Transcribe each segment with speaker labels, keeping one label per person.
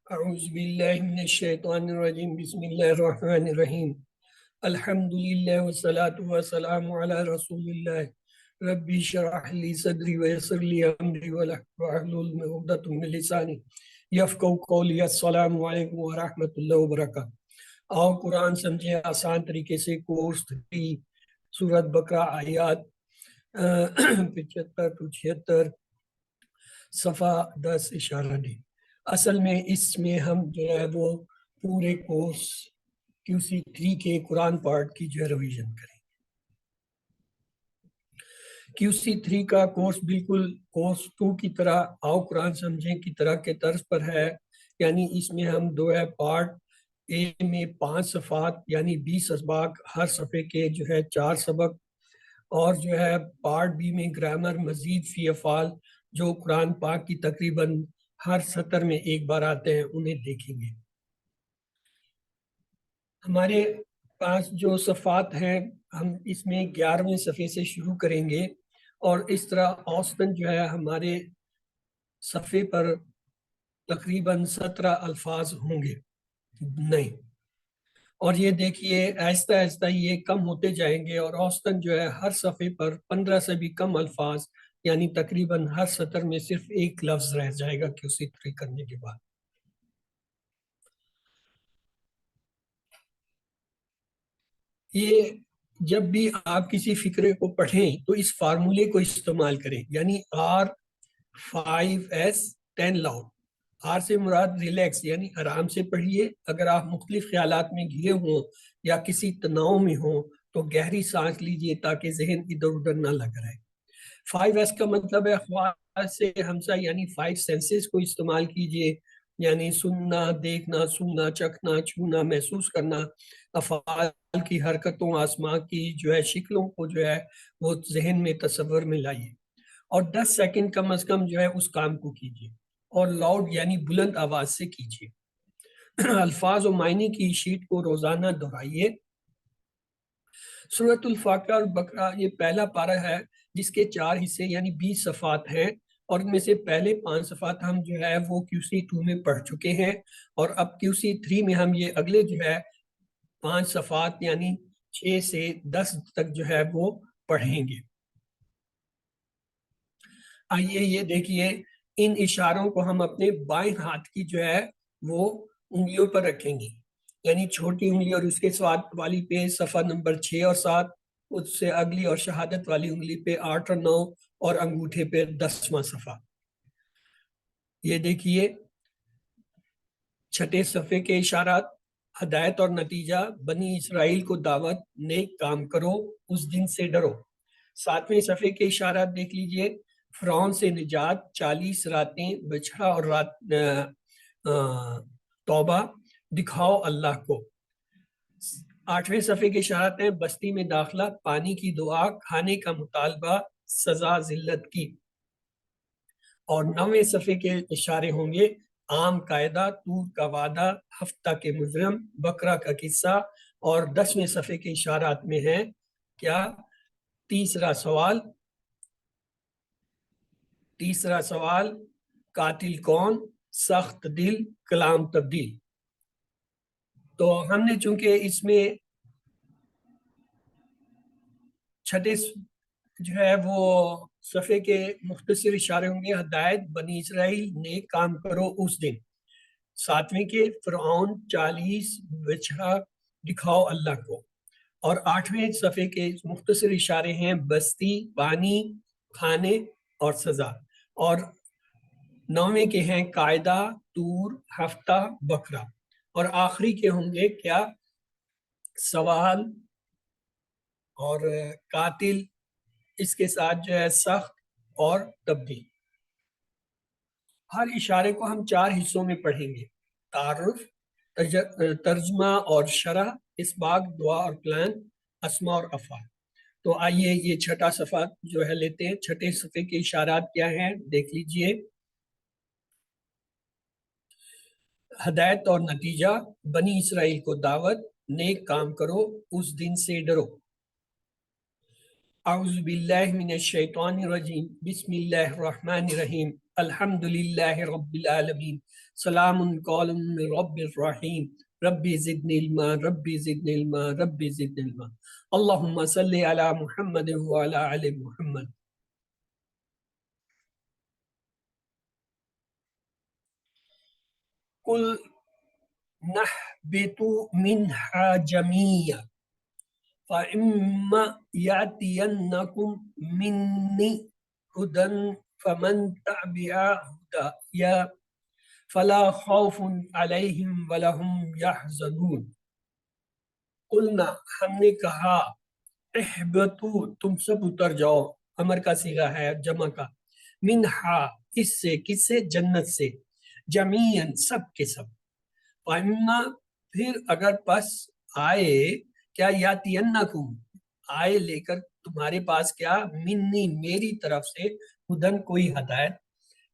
Speaker 1: اعوذ باللہ من الشیطان الرجیم بسم اللہ الرحمن الرحیم الحمدللہ والصلاة والسلام علی رسول اللہ ربی شرح لی صدری ویسر لی امری واحلل عقدۃ من لسانی یفقہوا قولی۔ السلام علیکم ورحمۃ اللہ وبرکاتہ۔ آؤ قرآن سمجھے آسان طریقے سے، کورس 3 سورۃ بقرہ آیات 75 to 76 صفحہ 10 اشارہ ڈی۔ اصل میں اس میں ہم جو ہے وہ پورے کورس QC3 کے قرآن پارٹ کی جو ہے ریویژن کریں گے۔ QC3 کا کورس بالکل کورس 2 کی طرح آؤ قرآن سمجھیں کی طرح کے طرز پر ہے، یعنی اس میں ہم جو ہے پارٹ اے میں 5 صفحات یعنی 20 اسباق، ہر صفحے کے جو ہے 4 سبق، اور جو ہے پارٹ بی میں گرامر، مزید فی افعال جو قرآن پاک کی تقریباً ہر سطر میں ایک بار آتے ہیں، انہیں دیکھیں گے۔ ہمارے پاس جو صفحات ہیں، ہم اس میں 11ویں صفحے سے شروع کریں گے، اور اس طرح اوسطاً جو ہے ہمارے صفحے پر تقریباً 17 الفاظ ہوں گے نہیں، اور یہ دیکھیے آہستہ آہستہ یہ کم ہوتے جائیں گے، اور اوسطاً جو ہے ہر صفحے پر 15 سے بھی کم الفاظ، یعنی تقریباً ہر سطر میں صرف ایک لفظ رہ جائے گا QC3 کرنے کے بعد۔ یہ جب بھی آپ کسی فقرے کو پڑھیں تو اس فارمولے کو استعمال کریں، یعنی R5S10 لاؤڈ۔ R سے مراد ریلیکس یعنی آرام سے پڑھیے، اگر آپ مختلف خیالات میں گھرے ہوں یا کسی تناؤ میں ہوں تو گہری سانس لیجئے تاکہ ذہن ادھر ادھر نہ لگ رہے۔ 5S کا مطلب ہے خواہ سے ہمسا، یعنی 5 سینسز کو استعمال کیجئے، یعنی سننا، دیکھنا، سننا، چکھنا، چھونا، محسوس کرنا، افعال کی حرکتوں، آسمان کی جو ہے شکلوں کو جو ہے وہ ذہن میں تصور میں لائیے، اور 10 سیکنڈ کم از کم جو ہے اس کام کو کیجئے، اور لاؤڈ یعنی بلند آواز سے کیجئے۔ الفاظ و معنی کی شیٹ کو روزانہ دہرائیے۔ سورۃ الفاتحہ اور بقرہ یہ پہلا پارہ ہے جس کے 4 حصے یعنی 20 صفحات ہیں، اور ان میں سے پہلے 5 صفحات ہم جو ہے وہ QC2 میں پڑھ چکے ہیں، اور اب QC3 میں ہم یہ اگلے جو ہے 5 صفحات یعنی 6 سے 10 تک جو ہے وہ پڑھیں گے۔ آئیے یہ دیکھیے، ان اشاروں کو ہم اپنے بائیں ہاتھ کی جو ہے وہ انگلیوں پر رکھیں گے، یعنی چھوٹی انگلی اور اس کے ساتھ والی پہ صفحہ نمبر 6 اور 7، اس سے اگلی اور شہادت والی انگلی پہ 8 اور 9، اور انگوٹھے پہ 10واں صفحہ۔ یہ دیکھیے چھٹے صفحے کے اشارات: ہدایت اور نتیجہ، بنی اسرائیل کو دعوت، نیک کام کرو، اس دن سے ڈرو۔ 7ویں صفحے کے اشارات دیکھ لیجئے: فرعون سے نجات، 40 راتیں، بچھڑا اور رات توبہ، دکھاؤ اللہ کو۔ 8ویں صفحے کے اشارات ہیں: بستی میں داخلہ، پانی کی دعا، کھانے کا مطالبہ، سزا ذلت کی۔ اور 9ویں صفحے کے اشارے ہوں گے: عام قاعدہ، طور کا وعدہ، ہفتہ کے مجرم، بقرہ کا قصہ۔ اور 10ویں صفحے کے اشارات میں ہیں کیا؟ تیسرا سوال، قاتل کون، سخت دل، کلام تبدیل۔ تو ہم نے چونکہ اس میں چھٹے جو ہے وہ صفحے کے مختصر اشارے ہوں گے: ہدایت، بنی اسرائیل، نیک کام کرو اس دن۔ 7ویں کے فرعون، 40، بچھڑا، دکھاؤ اللہ کو۔ اور 8ویں صفحے کے مختصر اشارے ہیں: بستی، پانی، کھانے اور سزا۔ اور 9ویں کے ہیں قاعدہ، طور، ہفتہ، بقرہ۔ اور آخری کے ہوں گے کیا؟ سوال اور قاتل، اس کے ساتھ جو ہے سخت اور تبدیل۔ ہر اشارے کو ہم 4 حصوں میں پڑھیں گے: تعارف، ترجمہ اور شرح، اسباق، دعا اور پلان، اسماء اور افعال۔ تو آئیے یہ چھٹا صفحہ جو ہے لیتے ہیں۔ چھٹے صفحے کے اشارات کیا ہیں دیکھ لیجئے: ہدایت اور نتیجہ، بنی اسرائیل کو دعوت، نیک کام کرو، اس دن سے ڈرو۔ اعوذ باللہ من الشیطان الرجیم بسم اللہ الرحمن الرحیم الحمدللہ رب العالمین، سلام قول من رب الرحیم، ربی زدنی علما ربی زدنی علما ربی زدنی علما، اللہم صلی علی محمد وعلی آل محمد۔ قل نہبط منہا جمیعا فَإِمَّا يَأْتِيَنَّكُم مِّنِّي هُدًى فَمَن تَبِعَ هُدَايَ فَلَا خَوْفٌ عَلَيْهِمْ وَلَا هُمْ يَحْزَنُونَ۔ قلنا، ہم نے کہا، احبطوا، تم سب اتر جاؤ، امر کا صیغہ ہے جمع کا، منہا، اس سے، کس سے؟ جنت سے، جمیعاً، سب کے سب، فَإِمَّا، پھر اگر پس آئے، کیا یاتینکم، آئے لے کر تمہارے پاس، کیا؟ منی، میری طرف سے، ہدن، کوئی ہدایت،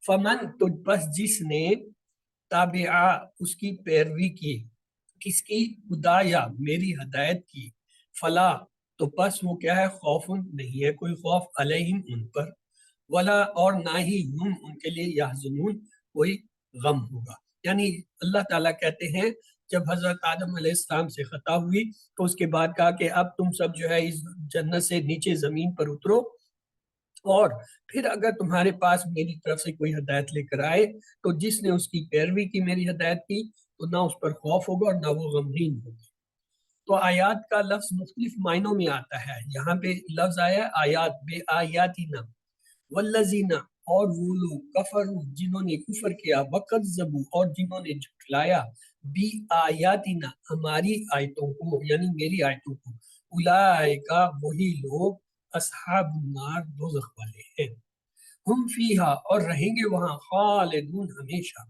Speaker 1: فمن، تو بس جس نے، تابعہ، اس کی پیروی کی، کس کی؟ ہدایا، میری ہدایت کی، فلا، تو پس وہ کیا ہے؟ خوف، نہیں ہے کوئی خوف، علیہم، ان پر، ولا، اور نہ ہی، ہم، ان کے لیے، یحزنون، کوئی غم ہوگا۔ یعنی اللہ تعالیٰ کہتے ہیں جب حضرت آدم علیہ السلام سے خطا ہوئی تو اس کے بعد کہا کہ اب تم سب جو ہے اس جنت سے نیچے زمین پر اترو، اور پھر اگر تمہارے پاس میری طرف سے کوئی ہدایت لے کر آئے تو جس نے اس کی پیروی کی، میری ہدایت کی، تو نہ اس پر خوف ہوگا اور نہ وہ غمگین ہوگا۔ تو آیات کا لفظ مختلف معنوں میں آتا ہے، یہاں پہ لفظ آیا آیات، بے آیاتنا، والذین، اور وہ لوگ، کفروا، جنہوں نے کفر کیا، وکذبوا، اور جنہوں نے جھٹلایا، بی آیاتنا، ہماری آیتوں کو، یعنی میری آیتوں کو، اولئک، وہی لوگ، اصحاب النار، دوزخ والے ہیں، ہم فیہا، اور رہیں گے وہاں، خالدون، ہمیشہ۔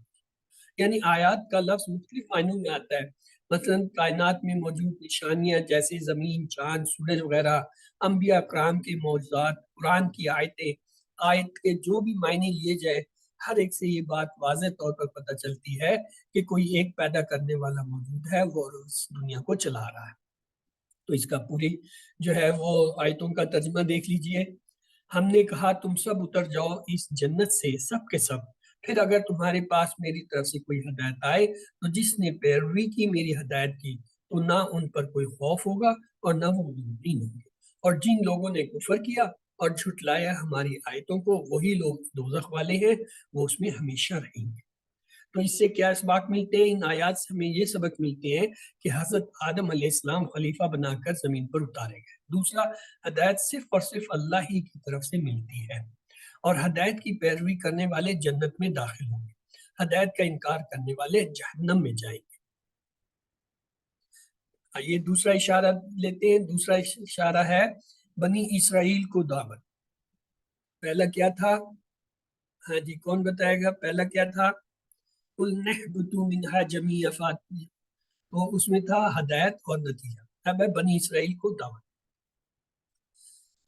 Speaker 1: یعنی آیات کا لفظ مختلف معنوں میں آتا ہے، مثلا کائنات میں موجود نشانیاں جیسے زمین، چاند، سورج وغیرہ، انبیاء کرام کے معجزات، قرآن کی آیتیں، آیت کے جو بھی معنی لیے جائے، ہر ایک سے یہ بات واضح طور پر پتہ چلتی ہے کہ کوئی ایک پیدا کرنے والا موجود ہے، وہ اس دنیا کو چلا رہا ہے۔ تو اس کا پوری جو ہے وہ آیتوں کا ترجمہ دیکھ لیجئے۔ ہم نے کہا تم سب اتر جاؤ اس جنت سے، سب کے سب، پھر اگر تمہارے پاس میری طرف سے کوئی ہدایت آئے تو جس نے پیروی کی میری ہدایت کی، تو نہ ان پر کوئی خوف ہوگا اور نہ وہ غمگین ہوں گے، اور جن لوگوں نے کفر کیا اور جھٹلایا ہماری آیتوں کو، وہی لوگ دوزخ والے ہیں، وہ اس میں ہمیشہ رہیں گے۔ تو اس سے کیا اسباق ملتے ہیں؟ ان آیات سے ہمیں یہ سبق ملتے ہیں کہ حضرت آدم علیہ السلام خلیفہ بنا کر زمین پر اتارے گئے۔ دوسرا، ہدایت صرف اور صرف اللہ ہی کی طرف سے ملتی ہے، اور ہدایت کی پیروی کرنے والے جنت میں داخل ہوں گے، ہدایت کا انکار کرنے والے جہنم میں جائیں گے۔ یہ دوسرا اشارہ لیتے ہیں، دوسرا اشارہ ہے بنی اسرائیل کو دعوت۔ پہلا کیا تھا؟ ہاں جی، کون بتائے گا پہلا کیا تھا؟ قُلْ نَهْبِطُوا مِنْهَا جَمِيعًا، تو اس میں تھا ہدایت اور نتیجہ، اب ہے بنی اسرائیل کو دعوت۔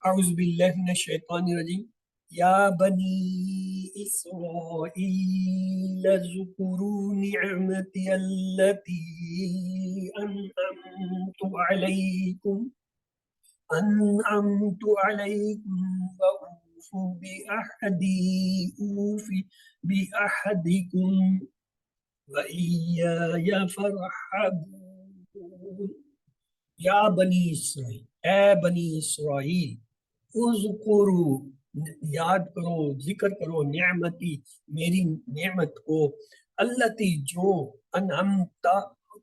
Speaker 1: اعوذ باللہ من الشیطان الرجیم، یا بنی اسرائیل اذکروا نعمتی التی انعمت علیکم وأوفوا بعہدی اوف بعہدکم وإیایا فارہبون۔ یا بنی اسرائیل، اے بنی اسرائیل، اذکروا، یاد کرو، ذکر کرو، نعمتی، میری نعمت کو، التی، جو، انعمت،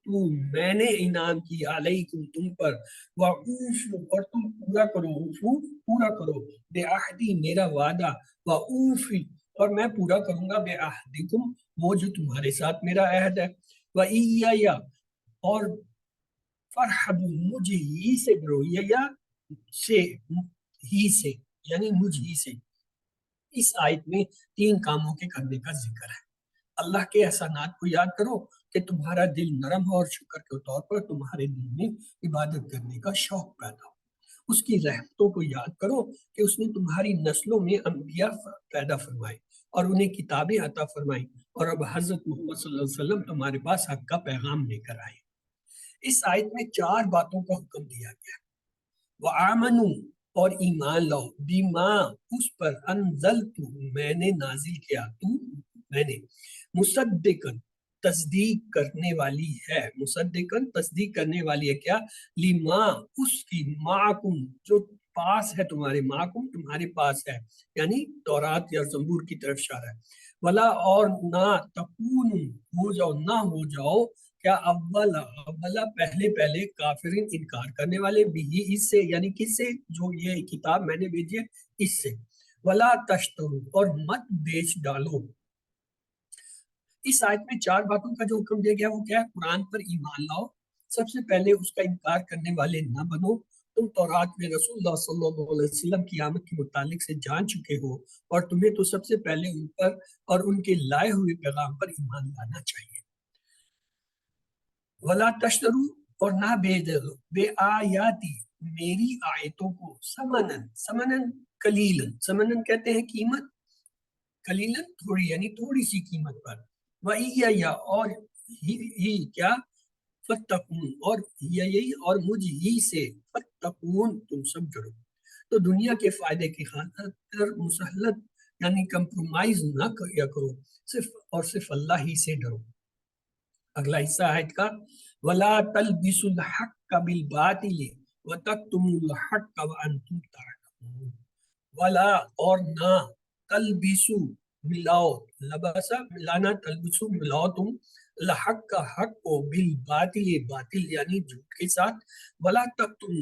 Speaker 1: تو میں نے انعام کی، علیکم، تم پر، وَأُوفُوا، اور تم پورا کرو، اوفو، پورا کرو، بعہدی، میرا وعدہ، وَأُوفِ، اور میں پورا کروں گا، بعہدکم، وہ جو تمہارے ساتھ میرا عہد ہے، وَإِيَّايَ، اور فرحبو، مجھے ہی سے ڈرو، یا سے، ہی سے، یعنی مجھ ہی سے۔ اس آیت میں تین کاموں کے کرنے کا ذکر ہے۔ اللہ کے احسانات کو یاد کرو کہ تمہارا دل نرم ہو، اور شکر کے طور پر تمہارے دل میں عبادت کرنے کا شوق پیدا ہو۔ اس کی رحمتوں کو یاد کرو کہ اس نے تمہاری نسلوں میں انبیاء پیدا فرمائے اور انہیں کتابیں عطا فرمائی، اور اب حضرت محمد صلی اللہ علیہ وسلم تمہارے پاس حق کا پیغام لے کر آئے۔ اس آیت میں چار باتوں کا حکم دیا گیا ہے۔ وَآمَنُوا، اور ایمان لاؤ، بیما اس پر، انزلتو میں نے نازل کیا، میں نے، مصدقن تصدیق کرنے والی ہے، مصدقن تصدیق کرنے والی ہے کیا، لما اس کی، معکم جو پاس ہے تمہارے، معکم تمہارے پاس ہے، یعنی تورات یا زبور کی طرف اشارہ ہے، ولا اور نہ، تکون ہو جاؤ، نہ ہو جاؤ کیا، اولا پہلے کافرین انکار کرنے والے بھی اس سے، یعنی کس سے، جو یہ کتاب میں نے بھیجی ہے اس سے، ولا تشترو اور مت بیچ ڈالو۔ اس آیت میں 4 باتوں کا جو حکم دیا گیا وہ کیا ہے، قرآن پر ایمان لاؤ، سب سے پہلے اس کا انکار کرنے والے نہ بنو، تم تورات میں رسول اللہ صلی اللہ علیہ وسلم کی آمد کے متعلق سے جان چکے ہو، اور تمہیں تو سب سے پہلے ان پر اور ان کے لائے ہوئے پیغام پر ایمان لانا چاہیے۔ ولا تشترو اور نہ بیچ دو، بے آیاتی میری آیتوں کو، سمنن، سمنن قلیلن، سمنن کہتے ہیں قیمت، قلیلن تھوڑی، یعنی تھوڑی سی قیمت پر، وَإِيَّ اور ہی کیا، فَاتَّقُونَ اور یہی اور مجھ ہی سے، فَاتَّقُونَ تم سب ڈرو۔ تو دنیا کے فائدے کی خاطر مسہلت یعنی کمپرومائز نہ کیا کرو، صرف اور صرف اللہ ہی سے ڈرو۔ اگلا حصہ آیت کا، وَلَا تَلْبِسُوا الْحَقَّ بِالْبَاطِلِ وَتَكْتُمُوا الْحَقَّ وَأَنْتُمْ تَعْلَمُونَ، ولا اور نہ، تلبسو ملاؤ، لبسا ملانا، تلبسو ملاؤ تم، الحق کا حق کو، بالباطل باطل یعنی جھوٹ کے ساتھ، ولا تکتم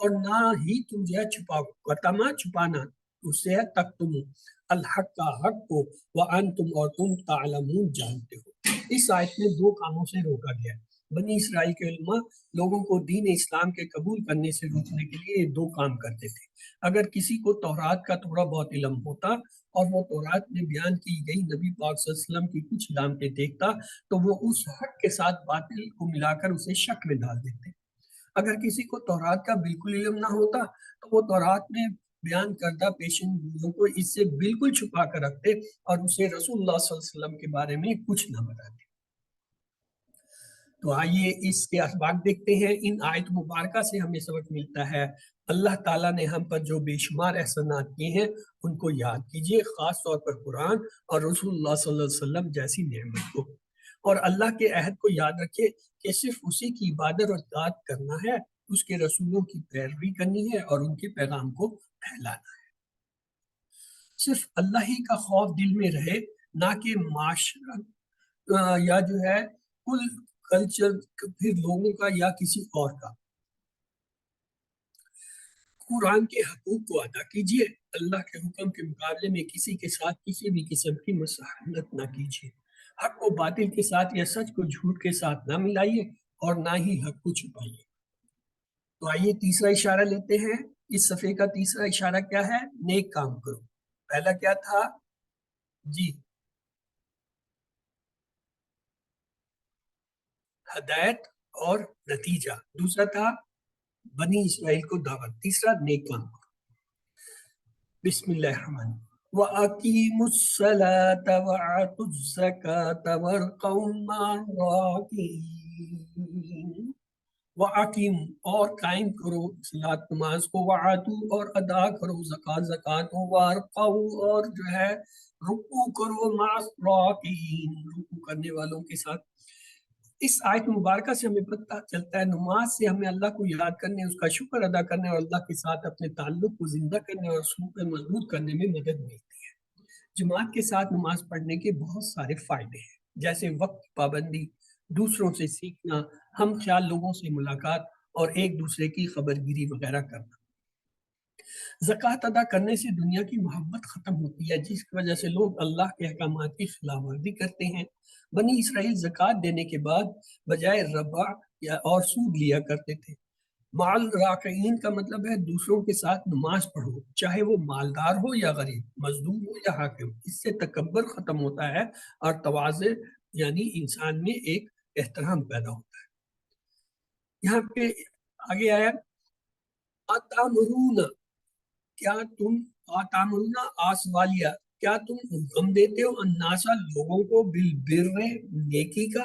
Speaker 1: اور نہ ہی تم جو ہے چھپاؤ، قتما چھپانا اس سے ہے، تکتم الحق کا حق کو، وانتم اور تم تعلمون جانتے ہو۔ اس آیت میں 2 کاموں سے روکا گیا ہے۔ بنی اسرائیل کے علماء لوگوں کو دین اسلام کے قبول کرنے سے روکنے کے لیے یہ 2 کام کرتے تھے۔ اگر کسی کو تورات کا تھوڑا بہت علم ہوتا اور وہ تورات میں بیان کی گئی نبی پاک صلی اللہ علیہ وسلم کی کچھ علامتیں دیکھتا تو وہ اس حق کے ساتھ باطل کو ملا کر اسے شک میں ڈال دیتے۔ اگر کسی کو تورات کا بالکل علم نہ ہوتا تو وہ تورات میں بیان کردہ پیشن گوئیوں کو اس سے بالکل چھپا کر رکھتے اور اسے رسول اللہ صلی اللہ علیہ وسلم کے بارے میں کچھ نہ بتاتے۔ تو آئیے اس کے اسباق دیکھتے ہیں۔ ان آیت مبارکہ سے ہمیں سبق ملتا ہے، اللہ تعالیٰ نے ہم پر جو بے شمار احسانات کیے ہیں ان کو یاد کیجئے، خاص طور پر قرآن اور رسول اللہ صلی اللہ علیہ وسلم جیسی نعمت کو، اور اللہ کے عہد کو یاد رکھے کہ صرف اسی کی عبادت اور اطاعت کرنا ہے، اس کے رسولوں کی پیروی کرنی ہے اور ان کے پیغام کو پھیلانا ہے۔ صرف اللہ ہی کا خوف دل میں رہے، نہ کہ معاشرت یا جو ہے کل کلچر، پھر لوگوں کا یا کسی اور کا۔ قرآن کے حقوق کو ادا کیجیے، اللہ کے حکم کے مقابلے میں کسی کے ساتھ کسی بھی قسم کی مصالحت نہ کیجیے، حق کو باطل کے ساتھ یا سچ کو جھوٹ کے ساتھ نہ ملائیے اور نہ ہی حق کو چھپائیے۔ تو آئیے تیسرا اشارہ لیتے ہیں۔ اس صفحے کا تیسرا اشارہ کیا ہے؟ نیک کام کرو۔ پہلا کیا تھا جی؟ ہدایت اور نتیجہ۔ دوسرا تھا بنی اسرائیل کو دعوت۔ تیسرا نیک کام۔ بسم اللہ الرحمن وَأَقِيمُوا الصَّلَاةَ وَآتُوا الزَّكَاةَ وَارْكَعُوا مَعَ الرَّاكِعِينَ۔ وَأَقِيمُوا اور قائم کرو صلاۃ نماز کو، وَآتُوا اور ادا کرو زکوٰۃ کو، وَارْكَعُوا اور جو ہے رکوع کرو، مع الراکعین رکوع کرنے والوں کے ساتھ۔ اس آیت مبارکہ سے ہمیں پتہ چلتا ہے نماز سے ہمیں اللہ کو یاد کرنے، اس کا شکر ادا کرنے اور اللہ کے ساتھ اپنے تعلق کو زندہ کرنے اور سلوک کو مضبوط کرنے میں مدد ملتی ہے۔ جماعت کے ساتھ نماز پڑھنے کے بہت سارے فائدے ہیں، جیسے وقت پابندی، دوسروں سے سیکھنا، ہم خیال لوگوں سے ملاقات اور ایک دوسرے کی خبرگیری وغیرہ کرنا۔ زکوٰۃ ادا کرنے سے دنیا کی محبت ختم ہوتی ہے، جس کی وجہ سے لوگ اللہ کے احکامات کی خلاف ورزی کرتے ہیں۔ بنی اسرائیل زکوٰۃ دینے کے بعد بجائے ربا یا اور سود لیا کرتے تھے۔ مع الراکعین کا مطلب ہے دوسروں کے ساتھ نماز پڑھو، چاہے وہ مالدار ہو یا غریب، مظلوم ہو یا حاکم۔ اس سے تکبر ختم ہوتا ہے اور تواضع یعنی انسان میں ایک احترام پیدا ہوتا ہے۔ یہاں پہ آگے آیا اتامرون، کیا تم آتامرون آسوالیہ، کیا تم حکم دیتے ہو الناسا لوگوں کو بالبر نیکی کا،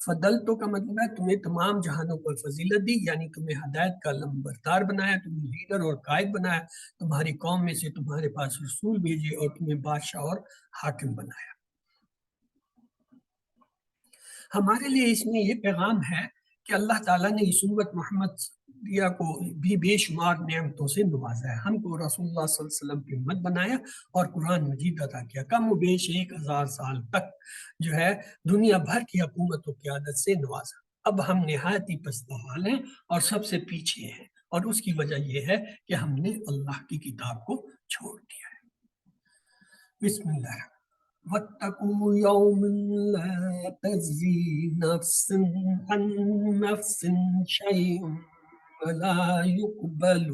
Speaker 1: فضلتو کا مطلب ہے تمہیں تمام جہانوں پر فضیلت دی، یعنی تمہیں ہدایت کا علمبردار بنایا، تمہیں لیڈر اور قائد بنایا، تمہاری قوم میں سے تمہارے پاس رسول بھیجے اور تمہیں بادشاہ اور حاکم بنایا۔ ہمارے لیے اس میں یہ پیغام ہے کہ اللہ تعالیٰ نے اس امت محمد کو بھی بے شمار نعمتوں سے نوازا ہے، ہم کو رسول اللہ صلی اللہ علیہ وسلم کی امت بنایا اور قرآن مجید عطا کیا، کم و بیش 1000 سال تک جو ہے دنیا بھر کی حکومت و قیادت سے نوازا۔ اب ہم نہایت ہی پستہ حال ہیں اور سب سے پیچھے ہیں، اور اس کی وجہ یہ ہے کہ ہم نے اللہ کی کتاب کو چھوڑ دیا ہے۔ بسم اللہ۔ وَاتَّقُوا يَوْمًا لَا تَجْزِي نَفْسٌ عَن نَفْسٍ شَيْئًا وَلَا يُقْبَلُ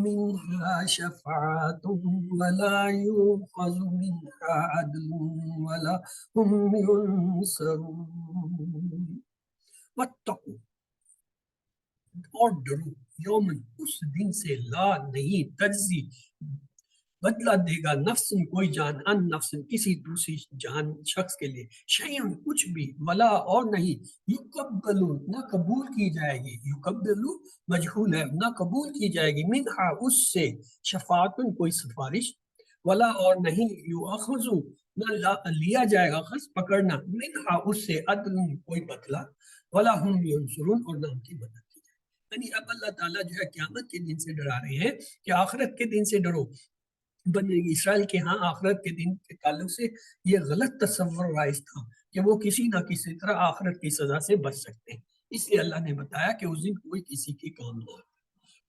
Speaker 1: مِنْهَا شَفَاعَةٌ وَلَا يُؤْخَذُ مِنْهَا عَدْلٌ وَلَا هُمْ يُنْصَرُونَ۔ وَاتَّقُوا، اور ڈرو، یومن، اس دن سے، لا نہیں، تجزی، بدلہ دے گا، نفسن، کوئی جان، ان نفسن، کسی دوسری جان شخص کے لیے، شیئن، کچھ بھی، ولا، اور نہیں، یقبلو، نہ قبول کی جائے گی، یقبلو مجہول ہے، نہ قبول کی جائے گی، منہا، اس سے، شفاعتن، کوئی سفارش، ولا، اور نہیں، یؤخذو، نہ لیا جائے گا، اخذ پکڑنا، منہا، اس سے، عدل، کوئی بدلہ، ولا ہم ینصرون، اور نہ ان کی مدد کی جائے۔ یعنی اب اللہ تعالیٰ جو ہے قیامت کے دن سے ڈرا رہے ہیں کہ آخرت کے دن سے ڈرو۔ بنی اسرائیل کے ہاں آخرت کے دن کے تعلق سے یہ غلط تصور رائج تھا کہ وہ کسی نہ کسی طرح آخرت کی سزا سے بچ سکتے ہیں، اس لیے اللہ نے بتایا کہ اس دن کوئی کسی کے کام نہ آئے،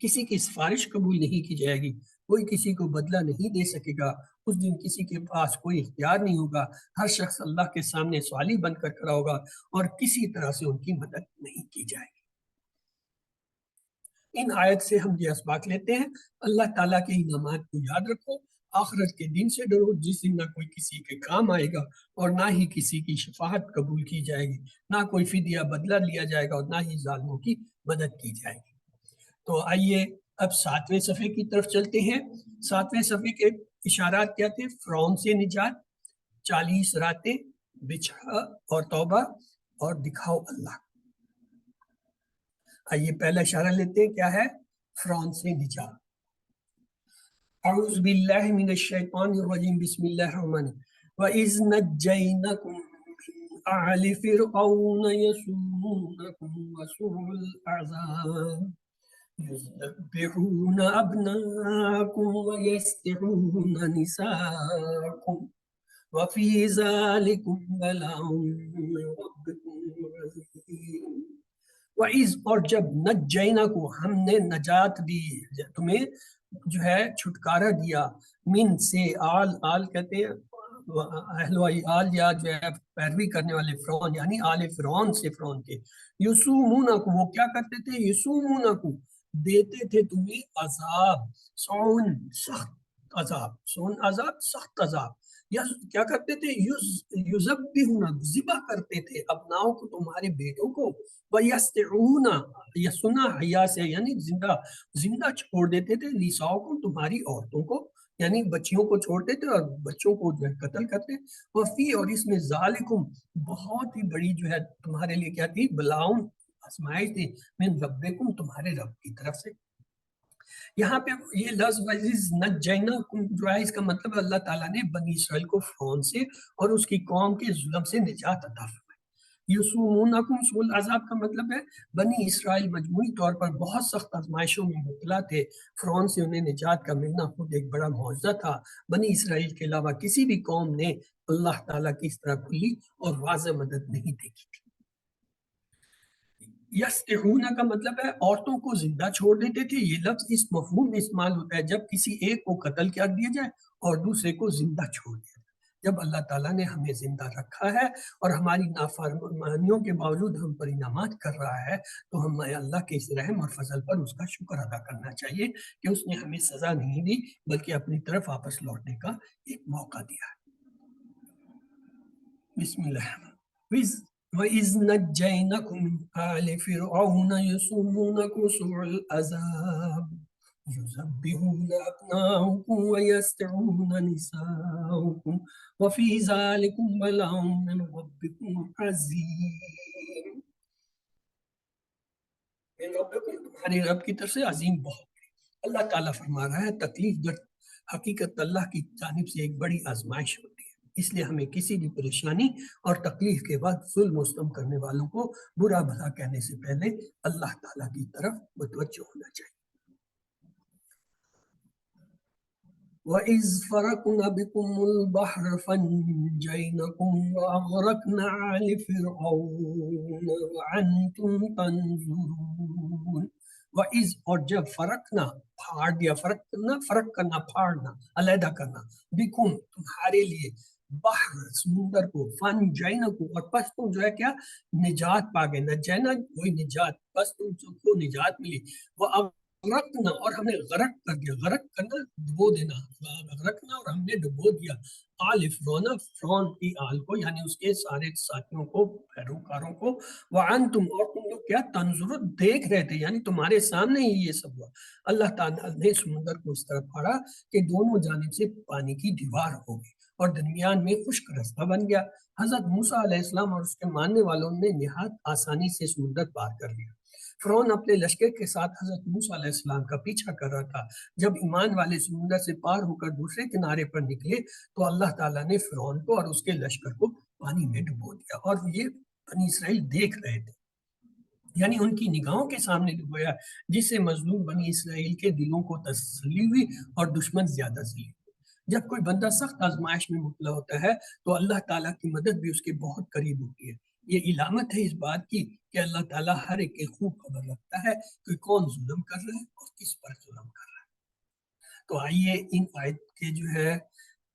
Speaker 1: کسی کی سفارش قبول نہیں کی جائے گی، کوئی کسی کو بدلہ نہیں دے سکے گا، اس دن کسی کے پاس کوئی اختیار نہیں ہوگا، ہر شخص اللہ کے سامنے سوالی بن کر کھڑا ہوگا اور کسی طرح سے ان کی مدد نہیں کی جائے گی۔ ان آیت سے ہم یہ اسباق لیتے ہیں، اللہ تعالیٰ کے انعامات کو یاد رکھو، آخرت کے دن سے ڈرو جس دن نہ کوئی کسی کے کام آئے گا اور نہ ہی کسی کی شفاعت قبول کی جائے گی، نہ کوئی فدیہ بدلہ لیا جائے گا اور نہ ہی ظالموں کی مدد کی جائے گی۔ تو آئیے اب 7ویں صفحے کی طرف چلتے ہیں۔ 7ویں صفحے کے اشارات کیا تھے؟ فرعون سے نجات، 40 راتیں، بچھا اور توبہ، اور دکھاؤ اللہ۔ آئیے پہلا اشارہ لیتے ہیں، کیا ہے؟ فرعون سے نجات۔ اعوذ باللہ من الشیطان الرجیم، بسم اللہ الرحمن الرحیم۔ وَإِذْ نَجَّيْنَاكُمْ مِنْ آلِ فِرْعَوْنَ يَسُومُونَكُمْ وَسُوءَ الْعَذَابِ يُذَبِّحُونَ أَبْنَاءَكُمْ وَيَسْتَحْيُونَ نِسَاءَكُمْ وَفِي ذَلِكُمْ بَلَاءٌ مِّن رَبِّكُمْ عَظِيمٌ۔ وَإِذْ، اور جب، نجیناکم، ہم نے نجات دی تمہیں، جو ہے چھٹکارا دیا، من سے، آل کہتے ہیں اہل و عیال یا جو ہے پیروی کرنے والے فرعون، یعنی آل فرعون سے، فرعون کے، یسومونکم، وہ کیا کرتے تھے؟ یسومونکم، دیتے تھے تمہیں عذاب، سون، سخت عذاب، سون عذاب، سخت عذاب، یا کیا کرتے تھے؟ یذبحون، ذبح کرتے تھے، ابناؤں کو، تمہارے بیٹوں کو، وَيَسْتَحْيُونَ، یسنا حیا سے، یعنی زندہ چھوڑ دیتے تھے، نساؤکم، تمہاری عورتوں کو، یعنی بچیوں کو چھوڑتے تھے اور بچوں کو جو ہے قتل کرتے۔ وفی، اور اس میں، ذالکم، بہت ہی بڑی جو ہے تمہارے لیے کیا تھی؟ بلاؤن، آزمائش تھی، من ربکم، تمہارے رب کی طرف سے۔ یہاں پہ یہ لفظ وَإِذْ نَجَّيْنَاكُمْ جو ہے، اس کا مطلب اللہ تعالیٰ نے بنی اسرائیل کو فرعون سے اور اس کی قوم کے ظلم سے نجات عطا فرمائی۔ یسومونکم، سوء العذاب کا مطلب ہے بنی اسرائیل مجموعی طور پر بہت سخت آزمائشوں میں مبتلا تھے، فرعون سے انہیں نجات کا ملنا خود ایک بڑا معجزہ تھا۔ بنی اسرائیل کے علاوہ کسی بھی قوم نے اللہ تعالیٰ کی اس طرح کھلی اور واضح مدد نہیں دیکھی تھی۔ یستحون کا مطلب ہے عورتوں کو زندہ چھوڑ دیتے تھے، یہ لفظ اس مفہوم میں استعمال ہوتا ہے جب کسی ایک کو قتل کر دیا جائے اور دوسرے کو زندہ چھوڑ دیا جائے۔ جب اللہ تعالیٰ نے ہمیں زندہ رکھا ہے اور ہماری نافرمانیوں کے باوجود ہم پر انعامات کر رہا ہے، تو ہمیں اللہ کے اس رحم اور فضل پر اس کا شکر ادا کرنا چاہیے کہ اس نے ہمیں سزا نہیں دی بلکہ اپنی طرف واپس لوٹنے کا ایک موقع دیا ہے۔ بسم اللہ الرحمن الرحیم۔ وَإِذْ نَجَّيْنَاكُمْ مِنْ آلِ فِرْعَوْنَ يَسُومُونَكُمْ سُوءَ الْعَذَابِ يذبحون أبناءكم ويستحيون نساءكم وفي ذلكم بلاء من ربكم عظيم. من ربکم، تمہارے رب کی طرف سے عظیم بہت. اللہ تعالیٰ فرما رہا ہے تکلیف در حقیقت اللہ کی جانب سے ایک بڑی آزمائش ہوتی ہے، اس لیے ہمیں کسی بھی پریشانی اور تکلیف کے بعد ظلم و ستم کرنے والوں کو برا بھلا کہنے سے پہلے اللہ تعالیٰ کی طرف متوجہ ہونا چاہیے. وَإِذْ فَرَقْنَا بِكُمُ الْبَحْرَ فَانْجَيْنَكُمْ وَأَغْرَقْنَا آلَ فِرْعَوْنَ وَأَنْتُمْ تَنْظُرُونَ. وَإِذْ، اور جب فرقنا پھاڑ دیا، فرق کرنا پھاڑنا علیحدہ کرنا، بِكُم تمہارے لیے، بحر سمندر کو، فَانْجَيْنَكُمْ اور پس تم جو ہے کیا نجات پا گئے، نجینا وہی نجات، پس تم کو نجات ملی. غرقنا اور ہم نے غرق کر دیا، غرق کرنا ڈبو دینا، غرقنا اور ہم نے ڈبو دیا آل فرعون، فرعون کی آل کو، یعنی اس کے سارے ساتھیوں کو، پیروکاروں کو. وانتم اور تم لوگ کیا تنظرون دیکھ رہے تھے، یعنی تمہارے سامنے ہی یہ سب ہوا. اللہ تعالیٰ نے سمندر کو اس طرح پھاڑا کہ دونوں جانب سے پانی کی دیوار ہو گئی اور درمیان میں خشک رستہ بن گیا. حضرت موسیٰ علیہ السلام اور اس کے ماننے والوں نے نہایت آسانی سے سمندر پار کر لیا. فرعون اپنے لشکر کے ساتھ حضرت موسیٰ علیہ السلام کا پیچھا کر رہا تھا. جب ایمان والے سمندر سے پار ہو کر دوسرے کنارے پر نکلے تو اللہ تعالیٰ نے فرعون کو اور اس کے لشکر کو پانی میں ڈبو دیا، اور یہ بنی اسرائیل دیکھ رہے تھے، یعنی ان کی نگاہوں کے سامنے ڈبویا، جس سے مظلوم بنی اسرائیل کے دلوں کو تسلی ہوئی اور دشمن زیادہ ذلیل. جب کوئی بندہ سخت آزمائش میں مبتلا ہوتا ہے تو اللہ تعالیٰ کی مدد بھی اس کے بہت قریب ہوتی ہے. یہ علامت ہے اس بات کی کہ اللہ تعالیٰ ہر ایک کی خوب خبر رکھتا ہے کہ کون ظلم کر رہا ہے اور کس پر ظلم کر رہا ہے. تو آئیے ان آیت کے جو ہے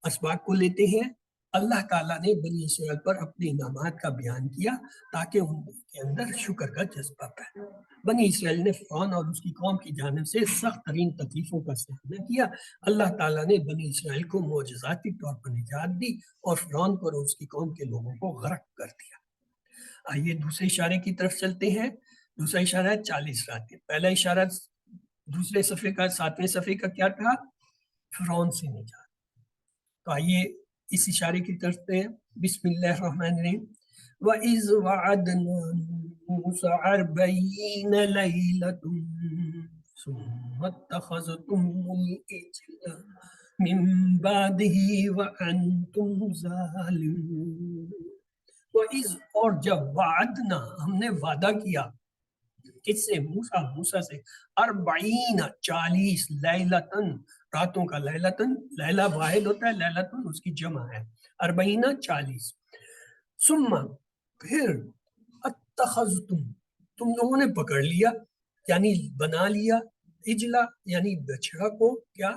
Speaker 1: اسباق کو لیتے ہیں. اللہ تعالیٰ نے بنی اسرائیل پر اپنے انعامات کا بیان کیا تاکہ ان کے اندر شکر کا جذبہ پائے. بنی اسرائیل نے فرعون اور اس کی قوم کی جانب سے سخت ترین تکلیفوں کا سامنا کیا. اللہ تعالیٰ نے بنی اسرائیل کو معجزاتی طور پر نجات دی اور فرعون کو اور اس کی قوم کے لوگوں کو غرق کر دیا. آئیے دوسرے اشارے کی طرف چلتے ہیں. دوسرا اشارہ ہے 40 راتیں. پہلا اشارہ دوسرے صفحے کا 7ویں صفحے کا کیا تھا؟ فرعون سے نجات. تو آئیے اس اشارے کی طرف سے بسم اللہ الرحمن الرحیم. وَإِذْ وَعَدْنَا مُوسَىٰ 40 لَيْلَةً ثُمَّ اتَّخَذْتُمُ الْعِجْلَ مِن بَعْدِهِ وَأَنْتُمْ ظَالِمُونَ. وَإِذْ اور جب وعدنا ہم نے وعدہ کیا، کس سے؟ موسیٰ سے، 40 لیلتن راتوں کا. لیلتن لیلہ واحد ہوتا ہے، لیلتن اس کی جمع ہے. 40 ثم پھر اتخذتم تم لوگوں نے پکڑ لیا، یعنی بنا لیا، اجلا یعنی بچڑا کو، کیا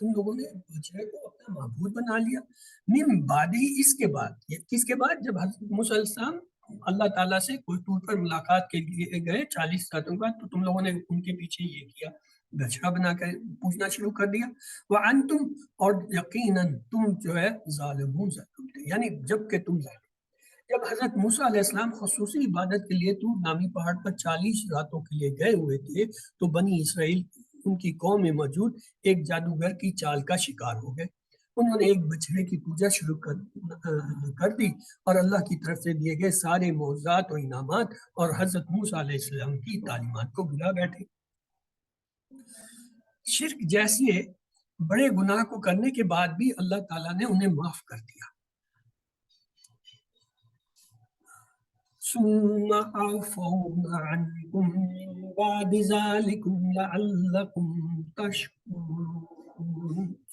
Speaker 1: تم لوگوں نے بچڑے کو اپنا معبود بنا لیا. من بعد ہی اس کے بعد، کس کے بعد؟ جب حضرت موسیٰ علیہ السلام اللہ تعالیٰ سے کوئی ٹور پر ملاقات کے لیے گئے 40 راتوں کا، تو تم لوگوں نے ان کے پیچھے یہ کیا، بچڑا بنا کر پوچھنا شروع کر دیا. وَأَنْتُمْ اور یقیناً تم جو ہے ظالمون، یعنی جب کہ تم ظالم. جب حضرت موسیٰ علیہ السلام خصوصی عبادت کے لیے طور نامی پہاڑ پر 40 راتوں کے لیے گئے ہوئے تھے تو بنی اسرائیل ان کی قوم میں موجود ایک جادوگر کی چال کا شکار ہو گئے. انہوں نے ایک بچڑے کی پوجا شروع کر دی اور اللہ کی طرف سے دیے گئے سارے معجزات و انعامات اور حضرت موسیٰ علیہ السلام کی تعلیمات کو بھلا بیٹھے. شرک جیسے بڑے گناہ کو کرنے کے بعد بھی اللہ تعالیٰ نے انہیں معاف کر دیا. ثم عفونا عنكم من بعد ذلكم لعلكم تشكرون.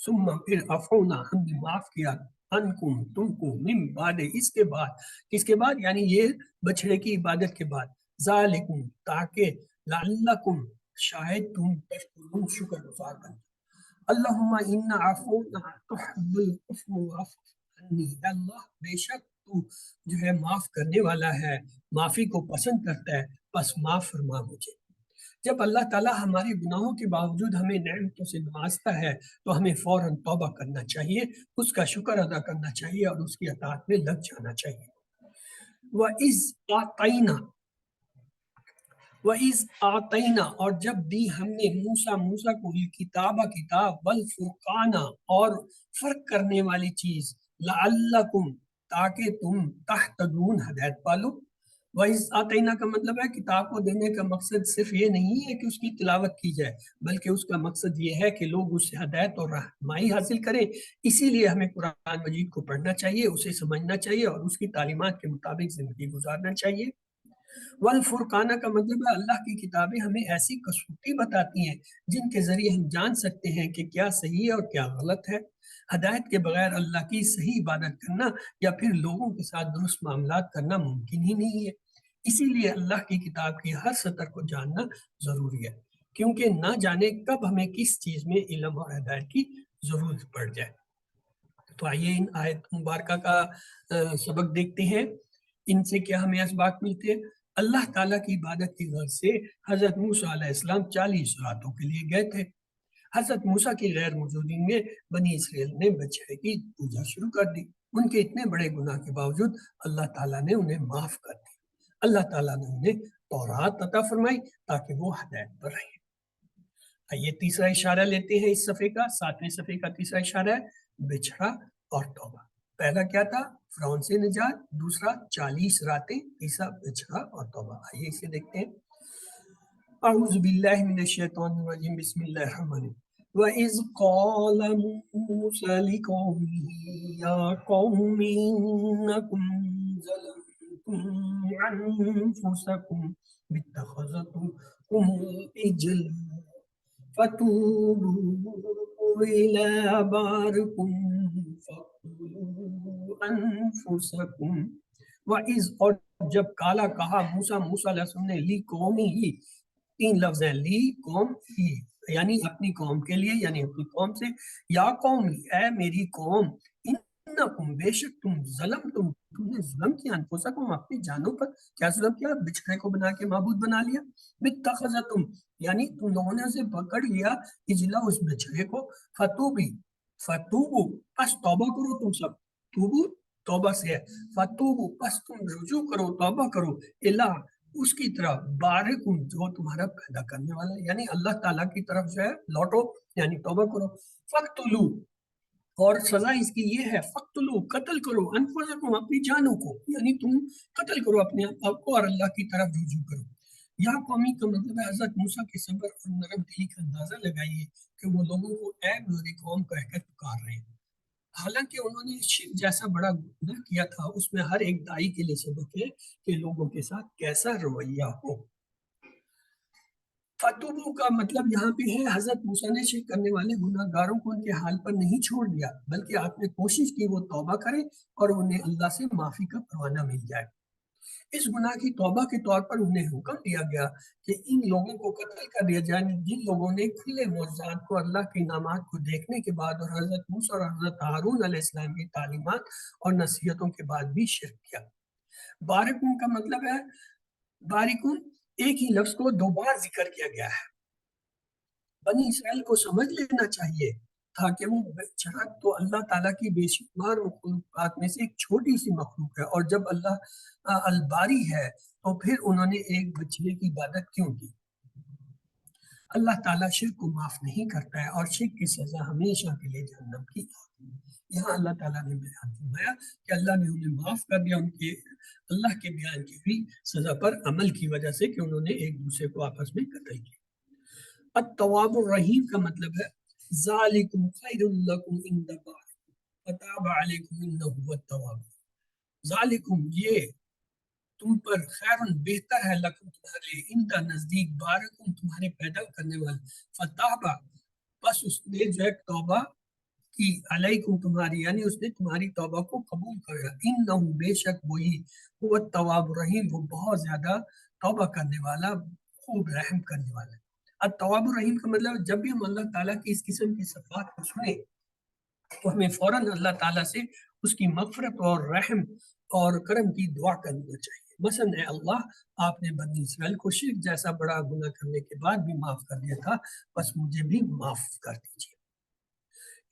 Speaker 1: ثم پھر عفونا ہم نے معاف کیا، عنکم تم کو، من بعد اس کے بعد، کس کے بعد؟ یعنی یہ بچڑے کی عبادت کے بعد، ذالکم تاکہ، لعلکم شاید تم تشکرون شکر گزار بن. اللہم ان عفونا تحب العفو فاعف عنی. اللہ بے شک تو جو ہے معاف کرنے والا ہے، معافی کو پسند کرتا ہے، بس معاف فرما مجھے. جب اللہ تعالیٰ ہمارے گناہوں کے باوجود ہمیں نعمتوں سے نوازتا ہے تو ہمیں فوراً توبہ کرنا چاہیے، اس کا شکر ادا کرنا چاہیے اور اس کی اطاعت میں لگ جانا چاہیے. وَإِذْ أَعْطَيْنَا وَإِذْ آتَيْنَا اور جب دی ہم نے موسیٰ کو کتاب والفرقانہ اور فرق کرنے والی چیز لعلکم تاکہ تم تہتدون ہدایت پالو۔ وَإِذْ آتَيْنَا کا مطلب ہے کتاب کو دینے کا مقصد صرف یہ نہیں ہے کہ اس کی تلاوت کی جائے، بلکہ اس کا مقصد یہ ہے کہ لوگ اس سے ہدایت اور رہنمائی حاصل کریں۔ اسی لیے ہمیں قرآن مجید کو پڑھنا چاہیے، اسے سمجھنا چاہیے اور اس کی تعلیمات کے مطابق زندگی گزارنا چاہیے۔ والفرقانہ کا مطلب ہے اللہ کی کتابیں ہمیں ایسی کسوٹی بتاتی ہیں جن کے ذریعے ہم جان سکتے ہیں کہ کیا صحیح ہے اور کیا غلط ہے۔ ہدایت کے بغیر اللہ کی صحیح عبادت کرنا یا پھر لوگوں کے ساتھ درست معاملات کرنا ممکن ہی نہیں ہے۔ اسی لیے اللہ کی کتاب کی ہر سطر کو جاننا ضروری ہے، کیونکہ نہ جانے کب ہمیں کس چیز میں علم اور ہدایت کی ضرورت پڑ جائے۔ تو آئیے ان آیت مبارکہ کا سبق دیکھتے ہیں۔ ان سے کیا ہمیں اسباق ملتے ہیں؟ اللہ تعالیٰ کی عبادت کی غرض سے حضرت موسیٰ علیہ السلام 40 راتوں کے لیے گئے تھے۔ حضرت موسیٰ کی غیر موجودگی میں بنی اسرائیل نے بچھڑے کی پوجا شروع کر دی۔ ان کے اتنے بڑے گناہ کے باوجود اللہ تعالیٰ نے انہیں معاف کر دی۔ اللہ تعالیٰ نے انہیں تورات عطا فرمائی تاکہ وہ ہدایت پر رہیں۔ آئیے تیسرا اشارہ لیتے ہیں اس صفحے کا، 7ویں صفحے کا تیسرا اشارہ ہے بچھڑا اور توبہ۔ پہلا کیا تھا؟ فرعون سے نجات، دوسرا 40 راتیں، تیسرا بچھڑا اور توبہ۔ آئیے اسے دیکھتے ہیں۔ اعوذ باللہ من الشیطان الرجیم، بسم اللہ الرحمن الرحیم۔ وَإِذْ قَالَ مُوسَىٰ لِقَوْمِهِ يَا قَوْمِ إِنَّكُمْ ظَلَمْتُمْ أَنفُسَكُمْ بِاتَّخَاذِكُمُ الْعِجْلَ فَتُوبُوا إِلَىٰ بَارِئِكُمْ فَاقْتُلُوا أَنفُسَكُمْ۔ وَإِذْ اور جب کالا کہا موسیٰ علیہ السلام نے لی قومی ہی، 3 لفظ ہیں، لی قوم ہی یعنی اپنی قوم کے لیے، یعنی اپنی قوم سے، یا قومی اے میری قوم، انکم بے شک تم نے ظلم کیا، انفسکم اپنی جانوں پر۔ کیا ظلم کیا؟ بچھڑے کو بنا کے معبود بنا لیا۔ بتخذتم یعنی تم لوگوں نے اسے پکڑ لیا، اجلا اس بچھڑے کو، فتوبو پس توبہ کرو تم سب، توبو توبہ سے ہے، فتوبو پس تم رجوع کرو، توبہ کرو، الا اس کی طرف، بارکم جو تمہارا پیدا کرنے والا ہے، یعنی اللہ تعالیٰ کی طرف جو ہے لوٹو، یعنی توبہ کرو۔ فقتلو اور سزا اس کی یہ ہے، فقتلو قتل کرو، انفسکم اپنی جانوں کو، یعنی تم قتل کرو اپنے آپ کو اور اللہ کی طرف رجوع کرو۔ یا قومی کا مطلب ہے حضرت موسیٰ کے صبر اور نرم دلی کا اندازہ لگائیے کہ وہ لوگوں کو اے میری قوم کہہ کر پکار رہے ہیں، حالانکہ انہوں نے شرک جیسا بڑا گناہ کیا تھا۔ اس میں ہر ایک دائی کے لیے سبق ہے کہ لوگوں کے ساتھ کیسا رویہ ہو۔ فتوبو کا مطلب یہاں پہ ہے حضرت موسیٰ نے شرک کرنے والے گناہ گاروں کو ان کے حال پر نہیں چھوڑ دیا، بلکہ آپ نے کوشش کی وہ توبہ کریں اور انہیں اللہ سے معافی کا پروانہ مل جائے۔ اس گناہ کی توبہ کے طور پر انہیں حکم دیا گیا کہ ان لوگوں کو قتل کر دیا جائے جن لوگوں نے کھلے معجزات کو، اللہ کے انعامات کو دیکھنے کے بعد اور حضرت موسیٰ اور حضرت ہارون علیہ السلام کی تعلیمات اور نصیحتوں کے بعد بھی شرک کیا۔ بارکون کا مطلب ہے، بارکون ایک ہی لفظ کو 2 بار ذکر کیا گیا ہے۔ بنی اسرائیل کو سمجھ لینا چاہیے تھا کہ وہ بچھڑا تو اللہ تعالیٰ کی بے شمار مخلوقات میں سے ایک چھوٹی سی مخلوق ہے، اور جب اللہ الباری ہے تو پھر انہوں نے ایک بچڑے کی عبادت کیوں کی؟ اللہ تعالیٰ شرک کو معاف نہیں کرتا ہے اور شرک کی سزا ہمیشہ کے لیے جہنم کی۔ یہاں اللہ تعالیٰ نے بیان فرمایا کہ اللہ نے انہیں معاف کر دیا ان کے اللہ کے بیان کی ہوئی سزا پر عمل کی وجہ سے کہ انہوں نے ایک دوسرے کو آپس میں قتل کیا۔ التواب الرحیم کا مطلب ہے ذالکم خیر لکم عند بارئکم فتاب علیکم انہ هو التواب۔ ذالکم یہ تم پر خیر بہتر ہے، لکم تمہارے لیے، عند نزدیک، بارکم تمہارے پیدا کرنے والے، فتابہ بس اس نے جو ہے توبہ کی، علیکم تمہاری یعنی اس نے تمہاری توبہ کو قبول کرا، انہ بے شک وہی، هو التواب الرحیم وہ بہت زیادہ توبہ کرنے والا، خوب رحم کرنے والا ہے۔ التواب الرحیم کا مطلب جب بھی ہم اللہ تعالیٰ کی اس قسم کی صفات کو سنیں تو ہمیں فوراً اللہ تعالیٰ سے اس کی مغفرت اور رحم اور کرم کی دعا کرنا چاہیے۔ مثلا اے اللہ، آپ نے بنی اسرائیل کو شرک جیسا بڑا گناہ کرنے کے بعد بھی معاف کر دیا تھا، بس مجھے بھی معاف کر دیجیے۔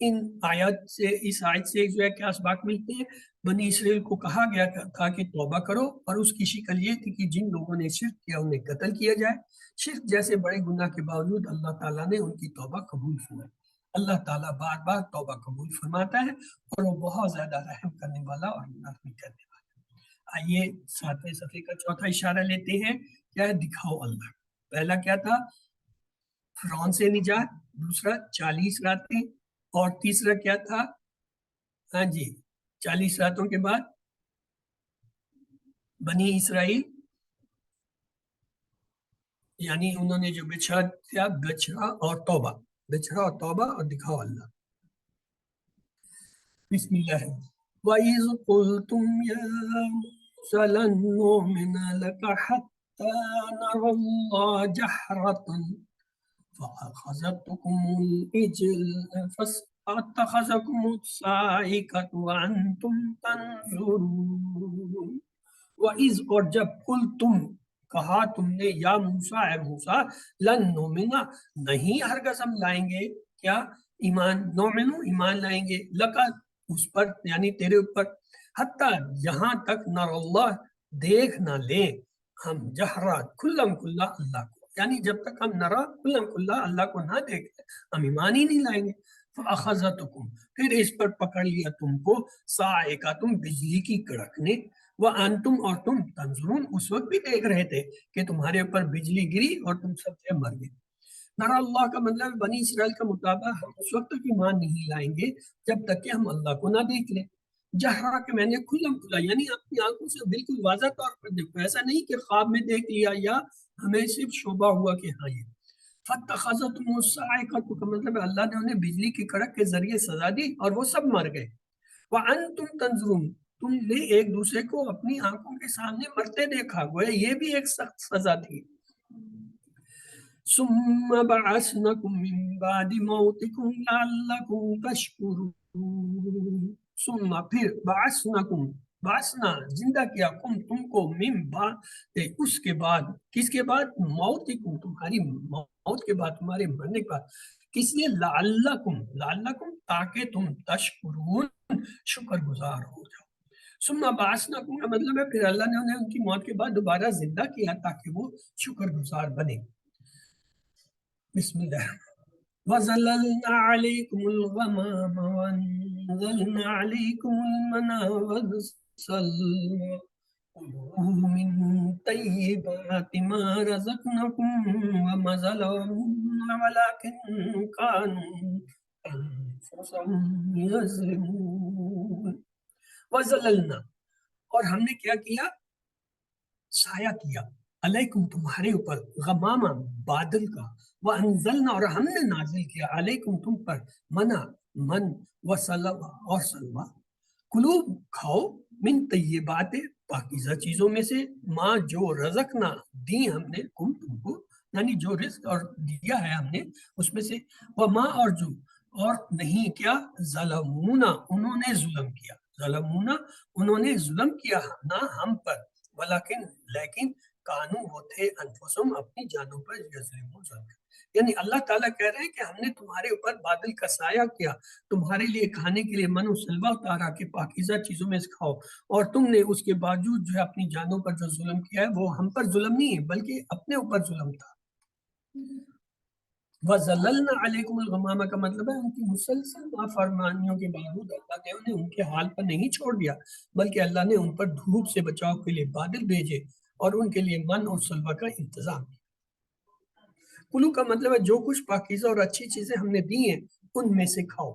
Speaker 1: ان آیات سے اس آیت سے جو ہے کیا اسباق ملتے ہیں؟ بنی اسرائیل کو کہا گیا تھا کہ توبہ کرو، اور اس کی شکل یہ تھی کہ جن لوگوں نے شرک کیا انہیں قتل کیا جائے۔ شرک جیسے بڑے گناہ کے باوجود اللہ تعالیٰ نے ان کی توبہ قبول فرمائی۔ اللہ تعالیٰ بار بار توبہ قبول فرماتا ہے اور وہ بہت زیادہ رحم کرنے والا اور نرمی کرنے والا۔ آئیے 7ویں صفحے کا چوتھا اشارہ لیتے ہیں، کیا ہے؟ دکھاؤ اللہ۔ پہلا کیا تھا؟ فرعون سے نجات، دوسرا 40 راتیں، اور تیسرا کیا تھا؟ ہاں جی 40 راتوں کے بعد بنی اسرائیل یعنی انہوں نے جو بچھڑا کیا، بچھڑا اور توبہ، بچھڑا اور توبہ اور دکھاؤ اللہ۔ بسم اللہ۔ وَإِذْ قُلْتُمْ يَا مُوسَىٰ لَن نُّؤْمِنَ لَكَ حَتَّىٰ نَرَى اللَّهَ جَهْرَةً فَأَخَذَتْكُمُ الْعِجْلُ فَأَتَّخَذَكُمُ الصَّاعِقَةُ وَأَنْتُمْ تَنظُرُونَ۔ وَإِذْ، اور جب، قل تم، کہا تم نے، یا موسیٰ، اے موسیٰ، لن نؤمنا، نہیں ہرگز ہم لائیں گے، کیا؟ ایمان، نؤمنو، ایمان لائیں گے، لکا، اس پر یعنی تیرے اوپر، حتیٰ یہاں تک، نر اللہ، دیکھ نہ لیں ہم، جہرا، کھلم کھلا اللہ کو، یعنی جب تک ہم نرا کھلم کھلا اللہ کو نہ دیکھیں ہم ایمان ہی نہیں لائیں گے۔ فَأَخَذَتْكُمْ، پھر اس پر پکڑ لیا تم کو، صَاعِقَةٌ، بجلی کی کڑکنے، وَأَنْتُمْ، اور تم، تنظرون، اس وقت بھی دیکھ رہے تھے کہ تمہارے اوپر بجلی گری اور تم سب سے مر گئے۔ نرا اللہ کا مطلب بنی اسرائیل کا مطابق ہم اس وقت تک ایمان نہیں لائیں گے جب تک کہ ہم اللہ کو نہ دیکھ لیں۔ جہرا کہ میں نے کھلم کھلا، یعنی اپنی آنکھوں سے بالکل واضح طور پر دیکھو، ایسا نہیں کہ خواب میں دیکھ لیا یا ہمیں صرف شبہ ہوا کہ ہاں یہ۔ فَاتَّخَذَتْهُمُ الصَّاعِقَةُ کا مطلب ہے اللہ نے انہیں بجلی کی کڑک کے ذریعے سزا دی اور وہ سب مر گئے۔ وَأَنْتُمْ تَنظُرُونَ، تم نے ایک دوسرے کو اپنی آنکھوں کے سامنے مرتے دیکھا، گویا یہ بھی ایک سخت سزا تھی۔ ثُمَّ بَعَثْنَكُم مِّن بَعْدِ مَوْتِكُمْ لَعَلَّكُمْ تَشْكُرُونَ۔ ثُمَّ، پھر، بَعَثْنَكُم، بعثنا، زندہ کیا، تم کو، من بعد، اس کے بعد، کس کے بعد؟ موتکم، تمہاری موت کے بعد، تمہارے مرنے کے بعد۔ کس لیے؟ لعلکم، لعلکم، تاکہ تم، تشکرون، شکر گزار ہو جاؤ۔ ثم بعثناکم کا مطلب ہے پھر اللہ نے انہیں ان کی موت کے بعد دوبارہ زندہ کیا تاکہ وہ شکر گزار بنے۔ بسم اللہ۔ وَظَلَّلْنَا عَلَيْكُمُ الْغَمَامَ وَأَنزَلْنَا عَلَيْكُمُ الْمَنَّ وَالسَّلْوَىٰ كُلُوا مِن طَيِّبَاتِ مَا رَزَقْنَاكُمْ وَمَا ظَلَمُونَا وَلَٰكِن كَانُوا أَنفُسَهُمْ يَظْلِمُونَ۔ وَظَلَّلْنَا، اور ہم نے کیا کیا؟ سایہ کیا، علیکم، تمہارے اوپر، غمامہ، بادل کا، وَأَنزَلْنَا، اور ہم نے نازل کیا، علیکم، تم پر، منع، من، وَسَلْوَىٰ، اور سلویٰ، کلو، کھاؤ، من طیبات، پاکیزہ چیزوں میں سے، ماں، جو، رزقنا، دی ہم نے، تم کو، یعنی جو رزق اور دیا ہے ہم نے اس میں سے، وَمَا، اور جو، اور نہیں کیا، ظلمونا، انہوں نے ظلم کیا، ظلمونا، انہوں نے ظلم کیا نہ ہم پر، ولیکن، لیکن، کانو، وہ تھے، انفسہم، اپنی جانوں پر، یظلمون، ظلم کرتے۔ یعنی اللہ تعالیٰ کہہ رہے ہیں کہ ہم نے تمہارے اوپر بادل کا سایہ کیا، تمہارے لیے کھانے کے لیے من و سلوہ اتارا کہ پاکیزہ چیزوں میں سے کھاؤ، اور تم نے اس کے باوجود جو ہے اپنی جانوں پر جو ظلم کیا ہے وہ ہم پر ظلم نہیں ہے بلکہ اپنے اوپر ظلم تھا۔ وَظَلَّلْنَا عَلَيْكُمُ الْغَمَامَ کا مطلب ہے ان کی مسلسل نافرمانیوں کے باوجود اللہ نے انہیں ان کے حال پر نہیں چھوڑ دیا، بلکہ اللہ نے ان پر دھوپ سے بچاؤ کے لیے بادل بھیجے اور ان کے لیے من اور سلوہ کا انتظام کیا۔ کلو کا مطلب ہے جو کچھ پاکیزہ اور اچھی چیزیں ہم نے دی ہیں ان میں سے کھاؤ۔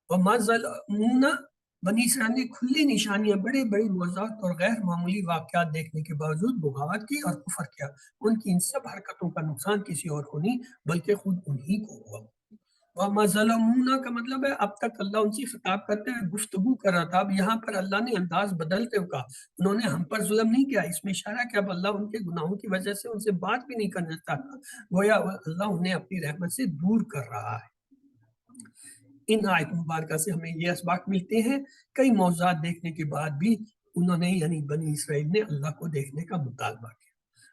Speaker 1: وَمَا ظَلَمُونَا، بنی اسرائیل نے کھلی نشانیاں، بڑے بڑے معجزات اور غیر معمولی واقعات دیکھنے کے باوجود بغاوت کی اور کفر کیا۔ ان کی ان سب حرکتوں کا نقصان کسی اور کو نہیں بلکہ خود انہی کو ہوا۔ وَمَا ظَلَمُونَا کا مطلب ہے اب تک اللہ ان سے خطاب کرتے ہوئے گفتگو کر رہا تھا، اب یہاں پر اللہ نے انداز بدلتے ہوئے کہا انہوں نے ہم پر ظلم نہیں کیا، اس میں اشارہ کہ اب اللہ ان کے گناہوں کی وجہ سے ان سے بات بھی نہیں کرنا چاہتا، گویا اللہ انہیں اپنی رحمت سے دور کر رہا ہے۔ ان آیت مبارکہ سے ہمیں یہ اسباق ملتے ہیں، کئی معجزات دیکھنے کے بعد بھی انہوں نے یعنی بنی اسرائیل نے اللہ کو دیکھنے کا مطالبہ کیا۔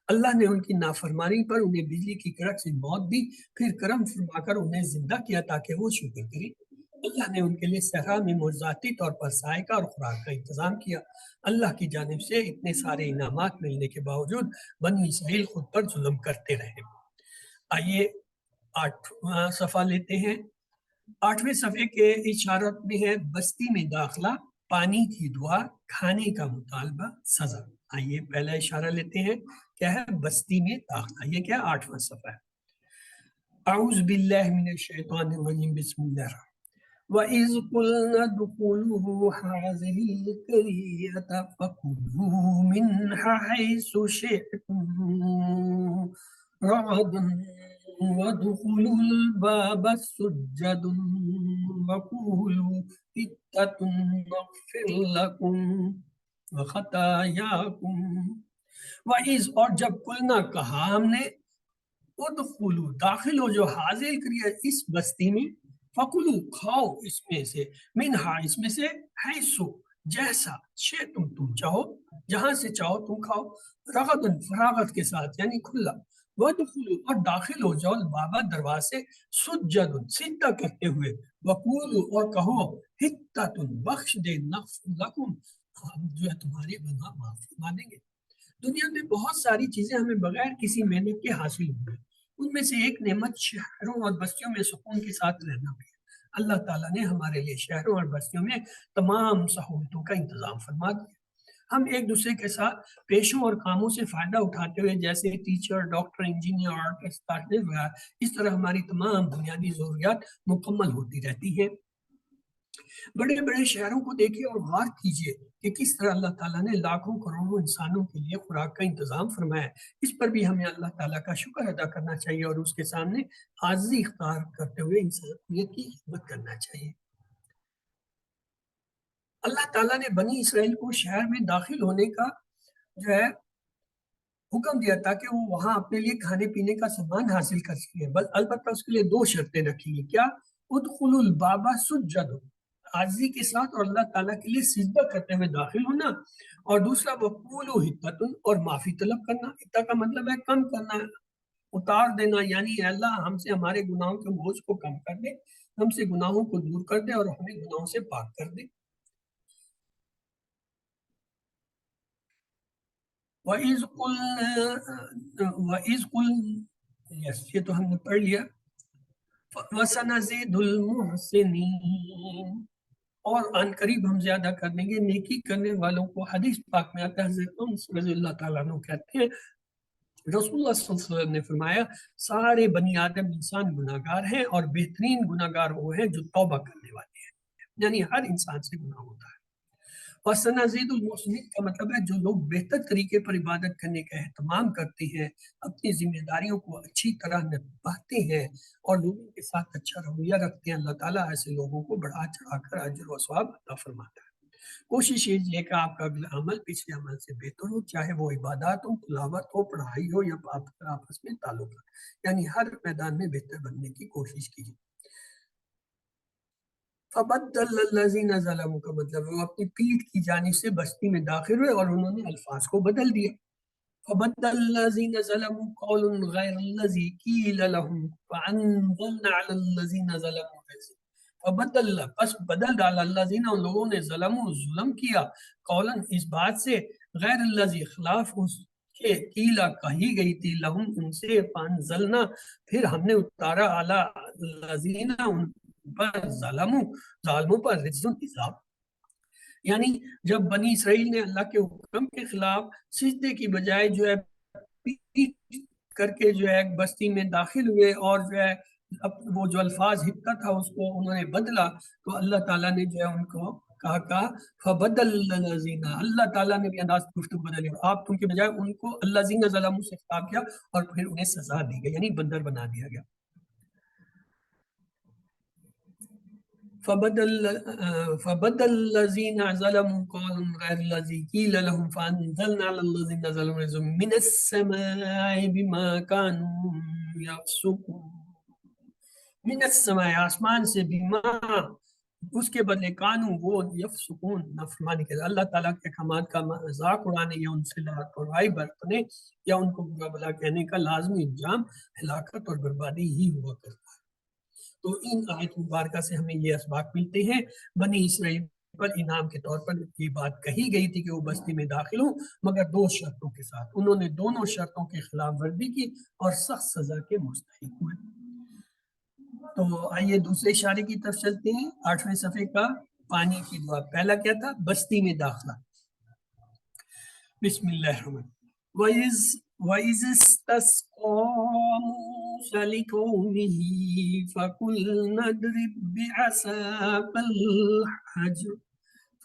Speaker 1: اللہ نے ان کی نافرمانی پر انہیں بجلی کی کڑک سے موت دی، پھر کرم فرما کر انہیں زندہ کیا تاکہ وہ شکر کریں۔ اللہ نے ان کے لیے صحرا میں معجزاتی طور پر سائے کا اور خوراک کا انتظام کیا۔ اللہ کی جانب سے اتنے سارے انعامات ملنے کے باوجود بنی اسرائیل خود پر ظلم کرتے رہے۔ آئیے 8واں صفحہ لیتے ہیں۔ 8ویں صفحے کے اشارت میں ہے بستی میں داخلہ، پانی کی دعا، کھانے کا مطالبہ، سزا۔ آئیے پہلا اشارہ لیتے ہیں، کیا ہے؟ بستی میں داخلہ۔ یہ کیا 8واں صفحہ ہے۔ اعوذ باللہ من الشیطان الرجیم، بسم اللہ الرحمن وَإِذْ قُلْنَا ادْخُلُوا هَٰذِهِ الْقَرْيَةَ فَكُلُوا مِنْهَا حَيْثُ شِئْتُمْ رَغَدًا وَادْخُلُوا الْبَابَ سُجَّدًا وَقُولُوا حِطَّةٌ نَغْفِرْ لَكُمْ وَخَطَايَاكُمْ۔ وَإِذْ، اور جب قلنا کہا ہم نے، ادخلوا داخل ہو جو حاضر کریے اس بستی میں، فکلو کھاؤ اس میں سے، منہا اس میں سے، حیثو جیسا، شئتم تم چاہو، جہاں سے چاہو تم کھاؤ، رغدن فراغت کے ساتھ یعنی کھلا، وادخلوا اور داخل ہو جاؤ، بابا دروازے، سجدن سجدہ کرتے ہوئے، وقولوا اور کہو، حطۃ بخش دے، نغفر لکم ہم جو ہے تمہارے گناہ معاف فرما دیں گے۔ دنیا میں بہت ساری چیزیں ہمیں بغیر کسی محنت کے حاصل ہوں گی، ان میں سے ایک نعمت شہروں اور بستیوں میں سکون کے ساتھ رہنا بھی ہے۔ اللہ تعالیٰ نے ہمارے لیے شہروں اور بستیوں میں تمام سہولتوں کا انتظام فرما دیا۔ ہم ایک دوسرے کے ساتھ پیشوں اور کاموں سے فائدہ اٹھاتے ہوئے، جیسے ٹیچر، ڈاکٹر، انجینئر، آرٹسٹ، وغیرہ، اس طرح ہماری تمام بنیادی ضروریات مکمل ہوتی رہتی ہیں۔ بڑے بڑے شہروں کو دیکھیے اور غور کیجیے کہ کس طرح اللہ تعالیٰ نے لاکھوں کروڑوں انسانوں کے لیے خوراک کا انتظام فرمایا ہے۔ اس پر بھی ہمیں اللہ تعالیٰ کا شکر ادا کرنا چاہیے اور اس کے سامنے عاجزی اختیار کرتے ہوئے انسانیت کی خدمت کرنا چاہیے۔ اللہ تعالیٰ نے بنی اسرائیل کو شہر میں داخل ہونے کا جو ہے حکم دیا تاکہ وہ وہاں اپنے لیے کھانے پینے کا سامان حاصل کر سکیں، بس البتہ اس کے لیے 2 شرطیں رکھی گئی۔ کیا؟ ادخلوا الباب سجد، عاجزی کے ساتھ اور اللہ تعالیٰ کے لیے سجدہ کرتے ہوئے داخل ہونا، اور دوسرا وقولوا حطۃ اور معافی طلب کرنا۔ حطہ کا مطلب ہے کم کرنا، اتار دینا، یعنی اے اللہ ہم سے ہمارے گناہوں کے بوجھ کو کم کر دے، ہم سے گناہوں کو دور کر دے اور ہمیں گناہوں سے پاک کر دے۔ وَإِذْ قُلْنَا، یس یہ تو ہم نے پڑھ لیا۔ وَسَنَزِيدُ الْمُحْسِنِينَ، اور ان قریب ہم زیادہ کر دیں گے نیکی کرنے والوں کو۔ حدیث پاک میں آتا ہے، حضرت انس رضی اللہ تعالیٰ عنہ کہتے ہیں رسول اللہ صلی اللہ علیہ وسلم نے فرمایا سارے بنی آدم انسان گناہ گار ہیں اور بہترین گناہ گار وہ ہیں جو توبہ کرنے والے ہیں، یعنی ہر انسان سے گناہ ہوتا ہے۔ وَسَنَزِيدُ الْمُحْسِنِينَ کا مطلب ہے جو لوگ بہتر طریقے پر عبادت کرنے کا اہتمام کرتے ہیں، اپنی ذمہ داریوں کو اچھی طرح نبھاتے ہیں اور لوگوں کے ساتھ اچھا رویہ رکھتے ہیں، اللہ تعالیٰ ایسے لوگوں کو بڑھا چڑھا کر اجر و ثواب عطا فرماتا ہے۔ کوشش یہ کہ آپ کا اگلا عمل پچھلے عمل سے بہتر ہو، چاہے وہ عبادات ہو، تلاوت ہو، پڑھائی ہو یا آپس میں تعلقات، یعنی ہر میدان میں بہتر بننے کی کوشش کیجیے۔ فَبَدَّلَ الَّذِينَ ظَلَمُوا کا مطلب ہے وہ اپنی پیٹھ کی جانب سے بستی میں داخل ہوئے اور انہوں نے الفاظ کو بدل دیا۔ فَبَدَّلَ الَّذِينَ ظَلَمُوا قَوْلًا غَيْرَ الَّذِي قِيلَ لَهُمْ فَأَنزَلْنَا عَلَى الَّذِينَ ظَلَمُوا عَذَابًا۔ فبدل پس بدل ڈالا الذین ان لوگوں نے ظلموا ظلم کیا، قولاً اس بات سے، غیر الذی خلاف اس کے، قیلا کہی گئی تھی، لہم ان سے، فانزلنا پھر ہم نے اتارا، علی الذین ان پر، ظلموا ظالموں پر، رجزن عذاب۔ یعنی جب بنی اسرائیل نے اللہ کے حکم کے خلاف سجدے کی بجائے جو ہے پیٹ کر کے جو ہے بستی میں داخل ہوئے اور جو ہے وہ جو الفاظ حقہ تھا اس کو انہوں نے بدلا، تو اللہ تعالیٰ نے جو ہے ان کو کہا فبدل الذین، اللہ تعالیٰ نے بھی انداز گفتگو بدلی، آپ تم کے بجائے ان کو الذین ظلموا سے خطاب کیا اور پھر انہیں سزا دی گئی، یعنی بندر بنا دیا گیا۔ فبدل الذین ظلموا قولا غیر الذی قیل لهم فانزلنا علی الذین ظلموا رجزا من السماء بما كانوا یفسقون۔ من السماء آسمان سے، بما اس کے بدلے کانوں وہ یفسقون نافرمانی کے اللہ تعالیٰ کے احکامات کا مذاق اڑانے یا ان سے لاپرواہی برتنے یا ان کو برا بھلا کہنے کا لازمی انجام ہلاکت اور بربادی ہی ہوا کرتا ہے۔ تو ان آیت مبارکہ سے ہمیں یہ اسباق ملتے ہیں۔ بنی اسرائیل پر انعام کے طور پر یہ بات کہی گئی تھی کہ وہ بستی میں داخل ہوں، مگر دو شرطوں کے ساتھ۔ انہوں نے دونوں شرطوں کی خلاف ورزی کی اور سخت سزا کے مستحق ہوئے۔ تو آئیے دوسرے اشارے کی طرف چلتے ہیں، 8ویں صفحے کا پانی کی دعا۔ پہلا کیا تھا؟ بستی میں داخلہ۔ بسم اللہ الرحمن وَإِذِ اسْتَسْقَىٰ مُوسَىٰ لِقَوْمِهِ فَقُلْنَا اضْرِب بِّعَصَاكَ الْحَجَرَ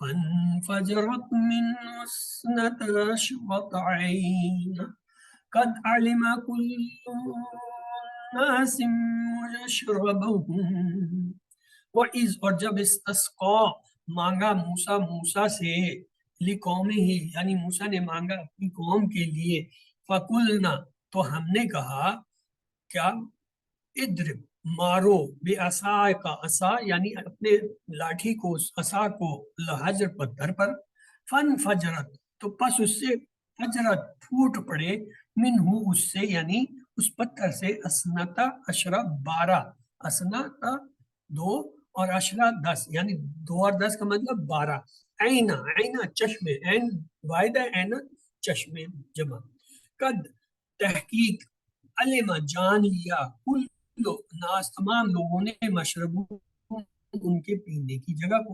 Speaker 1: فَانفَجَرَتْ مِنْهُ اثْنَتَا عَشْرَةَ عَيْنًا قَدْ عَلِمَ كُلُّ أُنَاسٍ مَّشْرَبَهُمْ وَإِذ اور جب استسقا مانگا موسیٰ سے لقومہ ہی یعنی موسیٰ نے مانگا اپنی قوم کے لیے، فَقُلْنَا تو ہم نے کہا کیا؟ اضرب مارو بعصاک عصا یعنی اپنے لاٹھی کو عصا کو الحجر پتھر پر، فانفجرت تو پس اس سے فجرت پھوٹ پڑے، منہ اس سے یعنی اس پتھر سے اسنتا عشرہ 12 اسنتا 2 اور عشرہ 10 یعنی 2 اور 10 کا مطلب 12 عینہ چشمے، عین واحد ہے، عین چشمے جمع، قد تحقیق علم جان لیا کل ناس تمام لوگوں نے مشرب ان کے پینے کی جگہ کو،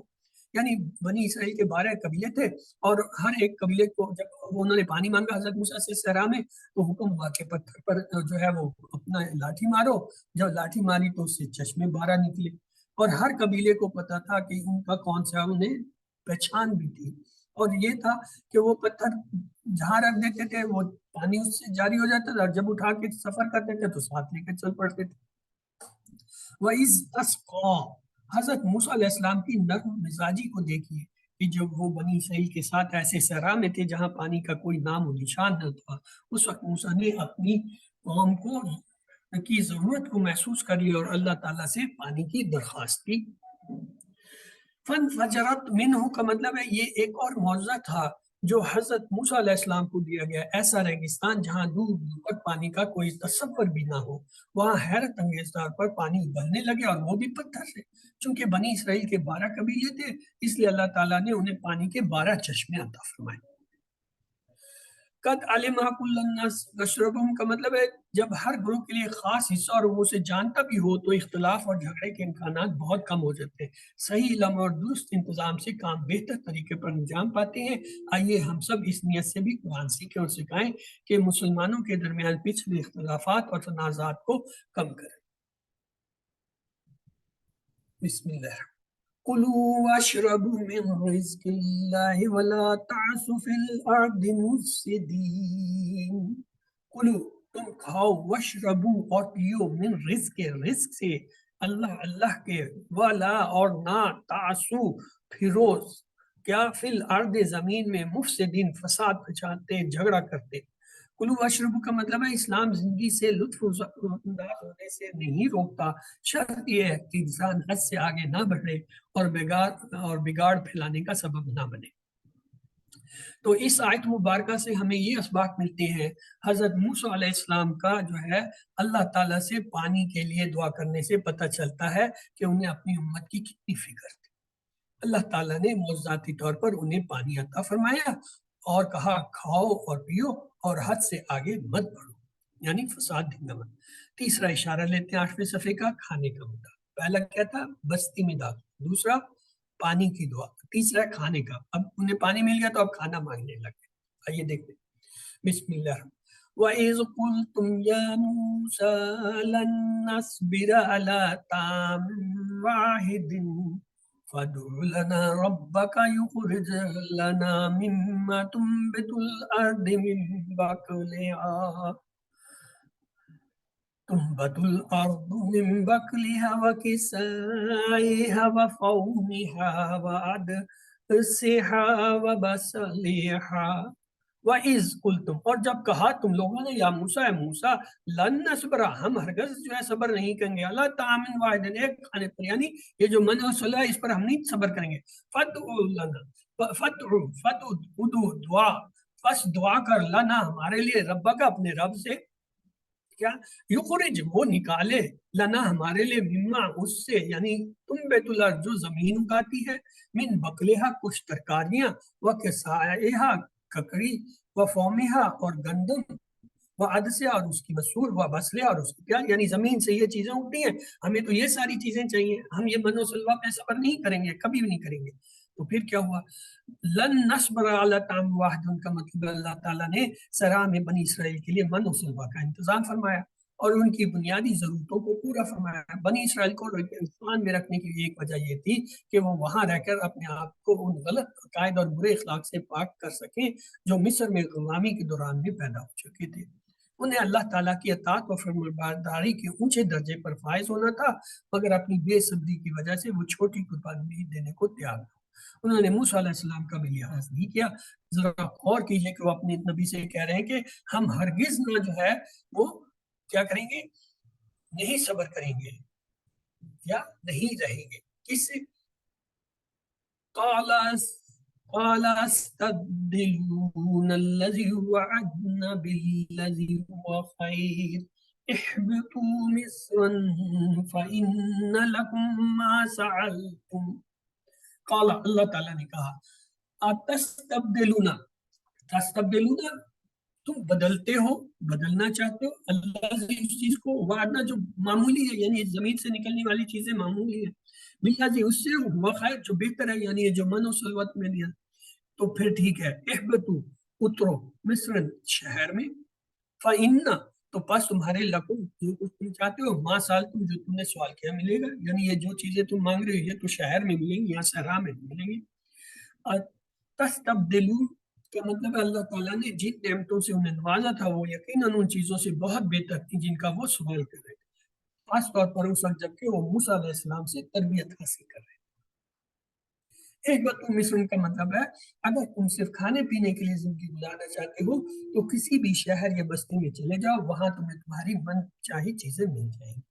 Speaker 1: یعنی بنی اسرائیل کے 12 قبیلے تھے اور ہر ایک قبیلے کو جب انہوں نے پانی مانگا حضرت موسیٰ سے صحرا میں تو حکم ہوا کہ پتھر پر جو ہے وہ اپنا لاٹھی مارو، جب لاٹھی ماری تو اس سے چشمے 12 نکلے، اور ہر قبیلے کو پتا تھا کہ ان کا کون سا، انہیں پہچان بھی تھی، اور یہ تھا کہ وہ پتھر جہاں رکھ دیتے تھے وہ پانی اس سے جاری ہو جاتا تھا، اور جب اٹھا کے سفر کرتے تھے تو ساتھ لے کے چل پڑتے تھے۔ وَإِذْ اسْقَىٰ حضرت موسیٰ علیہ السلام کی نرم مزاجی کو دیکھیے کہ جب وہ بنی اسرائیل کے ساتھ ایسے صحرا میں تھے جہاں پانی کا کوئی نام و نشان نہ تھا، اس وقت موسیٰ نے اپنی قوم کو کی ضرورت کو محسوس کری اور اللہ تعالیٰ سے پانی کی درخواست کی۔ فَانْفَجَرَتْ مِنْهُ کا مطلب ہے یہ ایک اور معجزہ تھا جو حضرت موسیٰ علیہ السلام کو دیا گیا، ایسا ریگستان جہاں دور دور تک پانی کا کوئی تصور بھی نہ ہو، وہاں حیرت انگیز طور پر پانی ابلنے لگے اور وہ بھی پتھر سے، چونکہ بنی اسرائیل کے 12 قبیلے تھے اس لیے اللہ تعالیٰ نے انہیں پانی کے 12 چشمے عطا فرمائے۔ قد علم کل الناس مشربہم کا مطلب ہے جب ہر گروہ کے لیے خاص حصہ اور وہ اسے جانتا بھی ہو تو اختلاف اور جھگڑے کے امکانات بہت کم ہو جاتے ہیں، صحیح علم اور درست انتظام سے کام بہتر طریقے پر انجام پاتے ہیں۔ آئیے ہم سب اس نیت سے بھی قرآن سیکھیں اور سکھائیں کہ مسلمانوں کے درمیان پچھلے اختلافات اور تنازعات کو کم کریں۔ بسم اللہ کلوا واشربوا من رزق اللہ ولا تعثوا فی الارض مفسدین۔ کلو تم کھاؤ، واشربوا اور پیو، من رزق سے، اللہ کے، ولا اور نہ، تعثوا پھرو، کیا، فی الارض زمین میں، مفسدین فساد پھیلاتے، جھگڑا کرتے۔ کلو واشربوا کا مطلب ہے اسلام زندگی سے لطف انداز ہونے سے نہیں روکتا، شرط یہ ہے کہ انسان حد سے آگے نہ بڑھے اور بگاڑ پھیلانے کا سبب نہ بنے۔ تو اس آیت مبارکہ سے ہمیں یہ اسباق ملتے ہیں۔ حضرت موسیٰ علیہ السلام کا جو ہے اللہ تعالیٰ سے پانی کے لیے دعا کرنے سے پتہ چلتا ہے کہ انہیں اپنی امت کی کتنی فکر تھی۔ اللہ تعالیٰ نے معجزاتی طور پر انہیں پانی عطا فرمایا اور کہا کھاؤ اور پیو اور حد سے آگے مت بڑھو، یعنی فساد دھنگا مت۔ تیسرا اشارہ لیتے ہیں 8ویں صفحے کا، کھانے کا مدعا۔ پہلا کیا تھا؟ بستی میں داخل، دوسرا پانی کی دعا، تیسرا کھانے کا۔ اب انہیں پانی مل گیا تو اب کھانا مانگنے لگے۔ آئیے دیکھتے ہیں، بسم اللہ الرحمن وَإِذْ قُلْتُمْ يَا مُوسَىٰ لَن نَّصْبِرَ عَلَىٰ طَعَامٍ وَاحِدٍ فَادْعُ لَنَا رَبَّكَ يُخْرِجْ لَنَا مِمَّا تُنبِتُ الْأَرْضُ مِن بَقْلِهَا وَقِثَّائِهَا وَفُومِهَا وَعَدْسِهَا وَبَصَلِهَا وَإِذْ قُلْتُمْ، اور جب کہا تم لوگوں نے یا موسیٰ، اے موسیٰ، لن نصبر، ہم ہرگز جو ہے صبر نہیں کریں گے، اللہ طعام واحد، ایک کھانے پر، یعنی یہ جو من اور صلح ہے اس پر ہم نہیں صبر کریں گے۔ فَادْعُ لَنَا، فَادْعُ دعا، بس دعا کر، لنا ہمارے لیے، ربک اپنے رب سے، کیا یخرج وہ نکالے، لنا ہمارے لیے، مما اس سے، یعنی تم بیت الارض جو زمین اگاتی ہے، من بقلہا کچھ ترکاریاں، و کسائہا ککڑی، و فومہا اور گندم، و عدسہ اور اس کی مسور، و بصلہ اور اس کی پیاز، یعنی زمین سے یہ چیزیں اگتی ہیں، ہمیں تو یہ ساری چیزیں چاہیے، ہم یہ من و سلوہ پہ صبر نہیں کریں گے، کبھی بھی نہیں کریں گے۔ تو پھر کیا ہوا؟ لن نصبر علی طعام واحد کا مطلب اللہ تعالیٰ نے سرا میں بنی اسرائیل کے لیے من و سلوہ کا انتظام فرمایا اور ان کی بنیادی ضرورتوں کو پورا فرمایا۔ بنی اسرائیل کو ہندوستان میں رکھنے کی ایک وجہ یہ تھی کہ وہ وہاں رہ کر اپنے آپ کو ان غلط عقائد اور برے اخلاق سے پاک کر سکیں جو مصر میں غلامی کے دوران میں پیدا ہو چکے تھے۔ انہیں اللہ تعالیٰ کی اطاعت و فرمانبرداری کے اونچے درجے پر فائز ہونا تھا، مگر اپنی بے صبری کی وجہ سے وہ چھوٹی قربانی دینے کو تیار تھا۔ انہوں نے موسیٰ علیہ السلام کا بھی لحاظ نہیں کیا۔ ذرا غور کیجئے کہ وہ اپنے نبی سے کہہ رہے ہیں کہ ہم ہرگز نہ جو ہے وہ کیا کریں گے، نہیں صبر کریں گے یا نہیں رہیں گے۔ کس سے؟ قال استبدلون الذي وعدنا بالذي هو خير احبطوا مصرا فإن لكم ما سعلتم۔ قال، اللہ تعالیٰ نے کہا، تستبدلون، تم بدلتے ہو، بدلنا چاہتے ہو اللہ سے اس چیز کو، وعدہ جو معمولی ہے، یعنی زمین سے نکلنے والی چیزیں معمولی ہیں، باللہ جی اس سے ہوا خیر جو بہتر ہے، یعنی یہ جو من و سلوت میں دیا، تو پھر ٹھیک ہے، احبتو اترو، مصر شہر میں، فإن تو پس تمہارے لکم جو کچھ تم چاہتے ہو، ما سال تم جو تم نے سوال کیا ملے گا، یعنی یہ جو چیزیں تم مانگ رہے ہو یہ تو شہر میں ملیں گی، یہاں صحرا میں ملیں گی۔ اور تستبدلون کا مطلب ہے اللہ تعالیٰ نے جن نعمتوں سے انہیں نوازا تھا وہ یقیناً ان چیزوں سے بہت بہتر تھی جن کا وہ سوال کر رہے تھے، خاص طور پر اس وقت جبکہ وہ موسیٰ علیہ السلام سے تربیت حاصل کر رہے تھے۔ ایک بات مصر کا مطلب ہے اگر تم صرف کھانے پینے کے لیے زندگی گزارنا چاہتے ہو تو کسی بھی شہر یا بستی میں چلے جاؤ، وہاں تمہیں تمہاری من چاہی چیزیں مل جائیں گی۔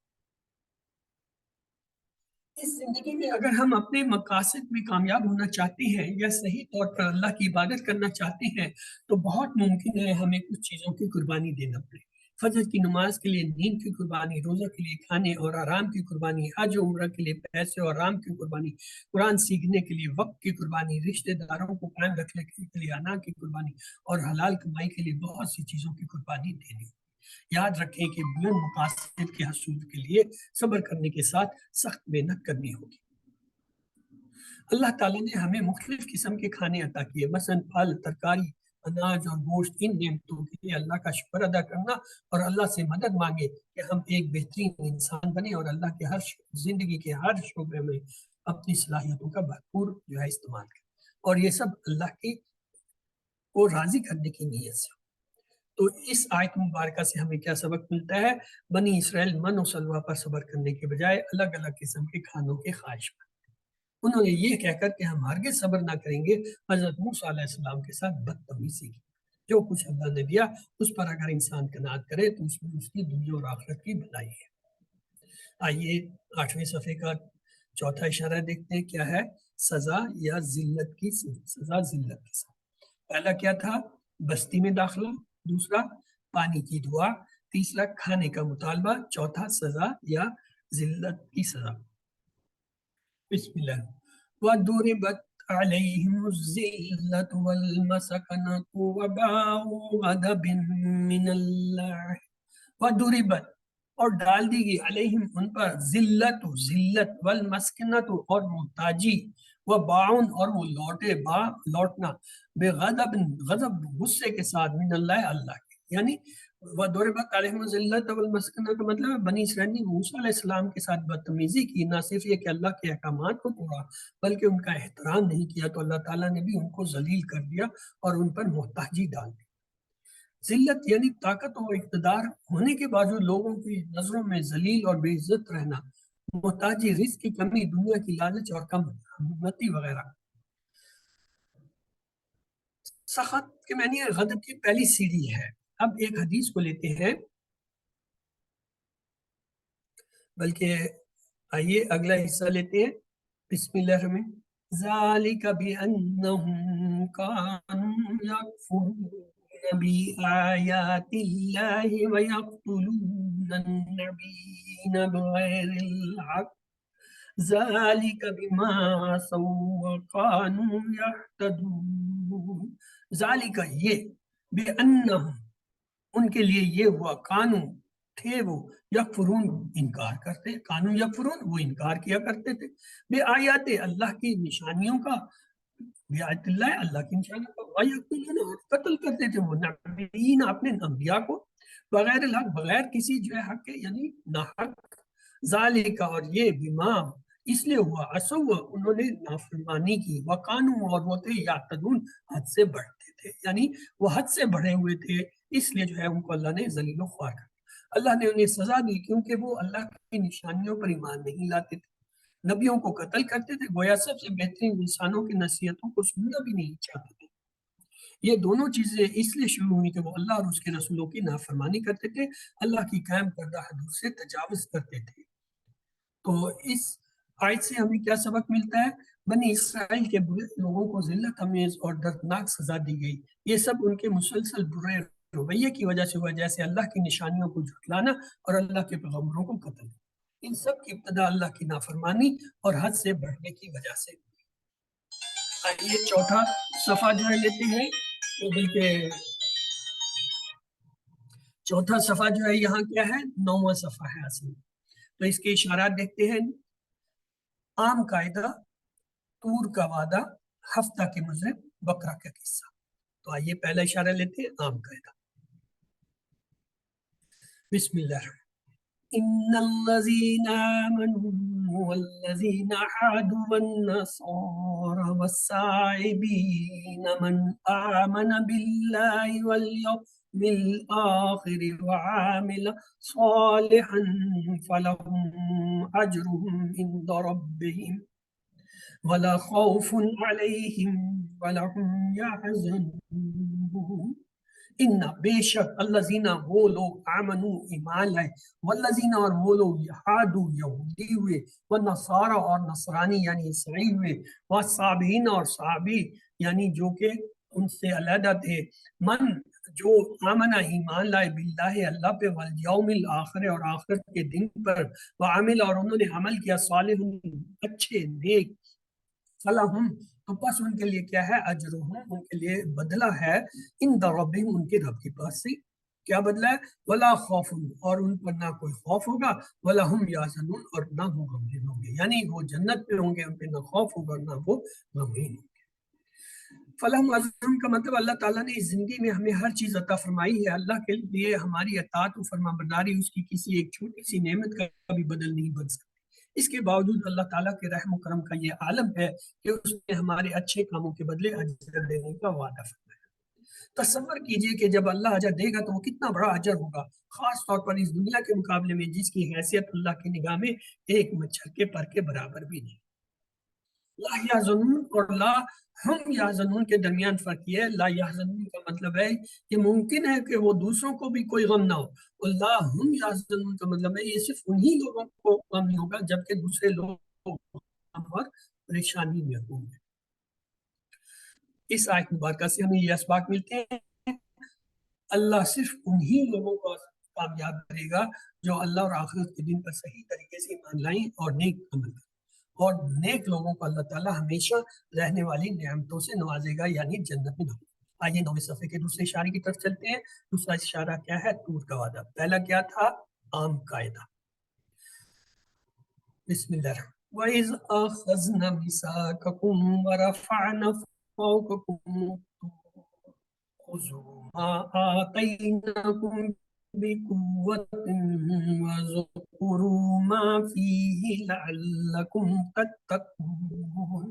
Speaker 1: اس زندگی میں اگر ہم اپنے مقاصد میں کامیاب ہونا چاہتے ہیں یا صحیح طور پر اللہ کی عبادت کرنا چاہتے ہیں تو بہت ممکن ہے ہمیں کچھ چیزوں کی قربانی دینا پڑے۔ فجر کی نماز کے لیے نیند کی قربانی، روزہ کے لیے کھانے اور آرام کی قربانی، حج و عمرہ کے لیے پیسے اور آرام کی قربانی، قرآن سیکھنے کے لیے وقت کی قربانی، رشتہ داروں کو قائم رکھنے کے لیے انا کی قربانی اور حلال کمائی کے لیے بہت سی چیزوں کی قربانی دینی۔ یاد رکھیں کہ بلند مقاصد کے حصول کے لیے صبر کرنے کے ساتھ سخت محنت کرنی ہوگی۔ اللہ تعالیٰ نے ہمیں مختلف قسم کے کھانے عطا کیے، مثلا پھل، ترکاری، اناج اور گوشت۔ ان نعمتوں کے لیے اللہ کا شکر ادا کرنا اور اللہ سے مدد مانگے کہ ہم ایک بہترین انسان بنیں اور اللہ کے زندگی کے ہر شعبے میں اپنی صلاحیتوں کا بھرپور جو ہے استعمال کریں، اور یہ سب اللہ کی کو راضی کرنے کی نیت سے۔ تو اس آیت مبارکہ سے ہمیں کیا سبق ملتا ہے؟ بنی اسرائیل من و سلوہ پر صبر کرنے کے بجائے الگ الگ قسم کے کھانوں کے خواہش پر، انہوں نے یہ کہہ کر کہ ہم ہرگز صبر نہ کریں گے، حضرت موسیٰ علیہ السلام کے ساتھ بدتمیزی کی۔ جو کچھ اللہ نے دیا اس پر اگر انسان قناعت کرے تو اس میں اس کی دنیا اور آخرت کی بھلائی ہے۔ آئیے 8ویں صفحے کا چوتھا اشارہ دیکھتے ہیں، کیا ہے؟ سزا یا ذلت کی سزا، ذلت کی سزا۔ پہلا کیا تھا؟ بستی میں داخلہ، دوسرا پانی کی دعا، تیسرا کھانے کا مطالبہ، چوتھا سزا یا ذلت کی سزا۔ بسم اللہ۔ وَضُرِبَتْ عَلَيْهِمُ الذِّلَّةُ وَالْمَسْكَنَةُ وَبَاءُوا بِغَضَبٍ مِّنَ اللَّهِ۔ وَضُرِبَتْ اور ڈال دی گئی، علیہم ان پر، ذلت، ذلت، والمسکنت اور محتاجی، وباعن اور وہ لوٹے، با لوٹنا، بغضب غضب غصے کے ساتھ، من اللہ اللہ کے، یعنی وضربت علیہم الذلۃ والمسکنۃ کا مطلب ہے بنی اسرائیل نے موسیٰ علیہ السلام کے ساتھ بدتمیزی کی، نہ صرف یہ کہ اللہ کے احکامات کو توڑا بلکہ ان کا احترام نہیں کیا، تو اللہ تعالیٰ نے بھی ان کو ذلیل کر دیا اور ان پر محتاجی ڈال دی۔ ذلت یعنی طاقت و اقتدار ہونے کے باوجود لوگوں کی نظروں میں ذلیل اور بے عزت رہنا، محتاجی، رزق کی کمی، دنیا کی لالچ اور کم ہمتی وغیرہ۔ سخط کے معنی غضب کی پہلی سیڑھی ہے۔ اب ایک حدیث کو لیتے ہیں، بلکہ آئیے اگلا حصہ لیتے ہیں۔ بسم اللہ الرحمن الرحیم۔ ذالک بأنہم کانوا یکفرون بآیات اللہ ویقتلون النبیین بغیر الحق ذالک بما عصوا وکانوا یعتدون۔ ذالک یہ، بأنہم ان کے لیے یہ ہوا، کانو تھے وہ، یکفرون انکار کرتے، کانو یکفرون وہ انکار کیا کرتے تھے، بے آیات اللہ کی نشانیوں کا، بے آیات اللہ اللہ کی نشانیوں کا، ویقتلون اور قتل کرتے تھے وہ نبیین اپنے انبیاء کو، بغیر الحق بغیر کسی جو ہے حق کے یعنی ناحق، ذالک اور یہ بما اس لیے ہوا، عصوا انہوں نے نافرمانی کی، وکانو اور وہ تھے یعتدون حد سے بڑھتے تھے، یعنی وہ حد سے بڑھے ہوئے تھے، اس لیے جو ہے ان کو اللہ نے ذلیل و خوار کر دیا۔ اللہ نے انہیں سزا دی کیونکہ وہ اللہ کی نشانیوں پر ایمان نہیں لاتے تھے، نبیوں کو قتل کرتے تھے، گویا سب سے بہترین انسانوں کی نصیحتوں کو سننا بھی نہیں چاہتے تھے۔ یہ دونوں چیزیں اس لیے شروع ہوئی کہ وہ اللہ اور اس کے رسولوں کی نافرمانی کرتے تھے، اللہ کی قائم کردہ حدود سے تجاوز کرتے تھے۔ تو اس آیت سے ہمیں کیا سبق ملتا ہے؟ بنی اسرائیل کے برے لوگوں کو ذلت امیز اور دردناک سزا دی گئی، یہ سب ان کے مسلسل برے رویے کی وجہ سے ہوا، جیسے اللہ کی نشانیوں کو جھٹلانا اور اللہ کے پیغمبروں کو قتل کرنا۔ ان سب کی ابتدا اللہ کی نافرمانی اور حد سے بڑھنے کی وجہ سے۔ آئیے چوتھا صفحہ جو ہے لیتے ہیں، تو بلکہ چوتھا صفحہ جو ہے یہاں کیا ہے، 9واں صفحہ ہے اصل میں، تو اس کے اشارات دیکھتے ہیں۔ عام قاعدہ، طور کا وعدہ، ہفتہ کے مجرم، بکرا کا قصہ۔ تو آئیے پہلا اشارہ لیتے ہیں، عام قاعدہ۔ بسم اللہ الرحمن ان الذين آمنوا والذين حادوا والنصارى والسائبين من آمن بالله واليوم الآخر وعامل صالحا فلهم أجرهم عند ربهم ولا خوف عليهم ولا هم يحزنون۔ ان بے شک الذین وہ لوگ آمنو ایمان لائے، والذین اور وہ لوگ یحادو یہودی ہوئے، والنصارى اور نصرانی یعنی عیسائی ہوئے، والصابئین اور صابی یعنی جو کہ ان سے علیحدہ تھے، من جو آمنہ ایمان لائے باللہ اللہ پہ، والیوم الآخر اور آخرت کے دن پر، وعمل اور انہوں نے عمل کیا صالح اچھے نیک، فلہم تو پس ان کے لیے کیا ہے، اجرہم ان کے لیے بدلہ ہے، عند ربہم ان کے رب کے پاس سے، کیا بدلہ ہے، ولا خوف اور ان پر نہ کوئی خوف ہوگا، ولا ہم یحزنون اور نہ وہ غمگین ہوں گے، یعنی وہ جنت میں ہوں گے، ان پہ نہ خوف ہوگا اور نہ وہ غمگین ہوں گے۔ فلہم اجرہم کا مطلب اللہ تعالیٰ نے اس زندگی میں ہمیں ہر چیز عطا فرمائی ہے، اللہ کے لیے ہماری اطاعت و فرما برداری اس کی کسی ایک چھوٹی سی نعمت کا بھی بدل نہیں بن سکتی۔ اس کے باوجود اللہ تعالیٰ کے رحم و کرم کا یہ عالم ہے کہ اس نے ہمارے اچھے کاموں کے بدلے اجر دینے کا وعدہ فرمایا۔ تصور کیجئے کہ جب اللہ اجر دے گا تو وہ کتنا بڑا اجر ہوگا، خاص طور پر اس دنیا کے مقابلے میں جس کی حیثیت اللہ کی نگاہ میں ایک مچھر کے پر کے برابر بھی نہیں۔ لا یحزنون اور لا ہم یحزنون کے درمیان فرق یہ ہے، لا یحزنون کا مطلب ہے کہ ممکن ہے کہ وہ دوسروں کو بھی کوئی غم نہ ہو، اور لا ہم یحزنون کا مطلب ہے یہ صرف انہی لوگوں کو غم نہیں ہوگا جبکہ دوسرے لوگ غم اور پریشانی میں ہوں گے۔ اس آیت مبارکہ سے ہمیں یہ اسباق ملتے ہیں، اللہ صرف انہی لوگوں کو کامیاب کرے گا جو اللہ اور آخرت کے دن پر صحیح طریقے سے ایمان لائیں اور نیک عمل کریں، اور نیک لوگوں کو اللہ تعالیٰ ہمیشہ رہنے والی نعمتوں سے نوازے گا، یعنی جنت میں نوازے گا۔ آئیے 9ویں صفحے کے دوسرے اشارے کی طرف چلتے ہیں۔ دوسرا اشارہ کیا ہے؟ طور کا وعدہ۔ پہلا کیا تھا؟ عام قاعدہ۔ بسم اللہ الرحمن وَإِذْ أَخَذْنَا مِيثَاقَكُمْ وَرَفَعْنَا فَوْقَكُمُ الطُّورَ خُذُوا مَا آتَيْنَاكُمْ بِقُوَّةٍ وَاذْكُرُوا مَا فِيهِ لَعَلَّكُمْ تَتَّقُونَ۔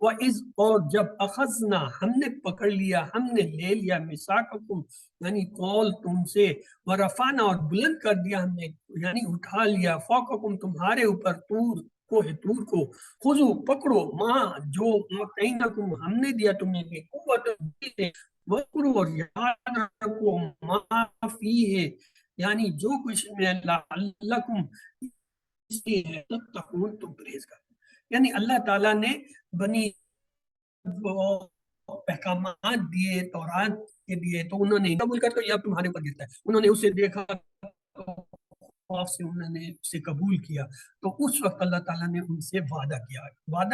Speaker 1: وَإِذْ اور جب اخذنا ہم نے پکڑ لیا، ہم نے لے لیا، میثاقکم یعنی قول تم سے، ورفعنا اور بلند کر دیا ہم نے یعنی اٹھا لیا، فوقکم تمہارے اوپر، طور کو ہے، طور کو، خذو پکڑو، ماں جو آتینکم ہم نے دیا تمہیں، بقوت وَاذْكُرُوا اور یاد رکھو ما فیہ یعنی جو کچھ میں لعلکم ہے تتقون تم پرہیز کرو، یعنی اللہ تعالیٰ نے بنی وہ احکامات دیے تورات کے دیے تو انہوں نے قبول کر تو یہ اب تمہارے اوپر گرتا ہے، انہوں نے اسے دیکھا خوف سے انہوں نے اسے قبول کیا تو اس وقت اللہ تعالیٰ نے ان سے وعدہ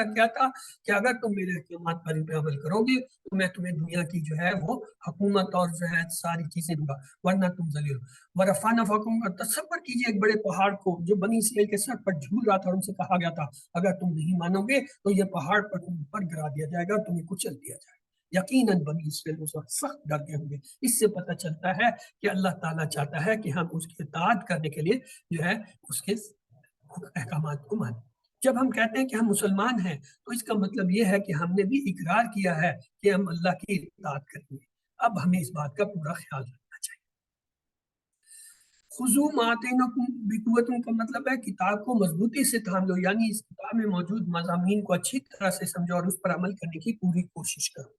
Speaker 1: کیا تھا کہ اگر تم میرے احکامات پر ان پہ عمل کرو گے تو میں تمہیں دنیا کی جو ہے وہ حکومت اور جو ہے ساری چیزیں دوں گا ورنہ تم ذلیل ہو۔ ورفعنا فوقکم کا تصور کیجئے ایک بڑے پہاڑ کو جو بنی اسرائیل کے سر پر جھول رہا تھا اور ان سے کہا گیا تھا اگر تم نہیں مانو گے تو یہ پہاڑ پر تم پر گرا دیا جائے گا، تمہیں کچل دیا جائے گا۔ یقیناً بنی اسرائیل اس وقت سخت ڈر گئے ہوں گے۔ اس سے پتہ چلتا ہے کہ اللہ تعالیٰ چاہتا ہے کہ ہم اس کی اطاعت کرنے کے لیے جو ہے اس کے احکامات کو مانیں۔ جب ہم کہتے ہیں کہ ہم مسلمان ہیں تو اس کا مطلب یہ ہے کہ ہم نے بھی اقرار کیا ہے کہ ہم اللہ کی اطاعت کریں گے۔ اب ہمیں اس بات کا پورا خیال رکھنا چاہیے۔ خُذُوا مَا آتَيْنَاكُمْ بِقُوَّةٍ کا مطلب ہے کتاب کو مضبوطی سے تھام لو، یعنی اس کتاب میں موجود مضامین کو اچھی طرح سے سمجھو اور اس پر عمل کرنے کی پوری کوشش کرو۔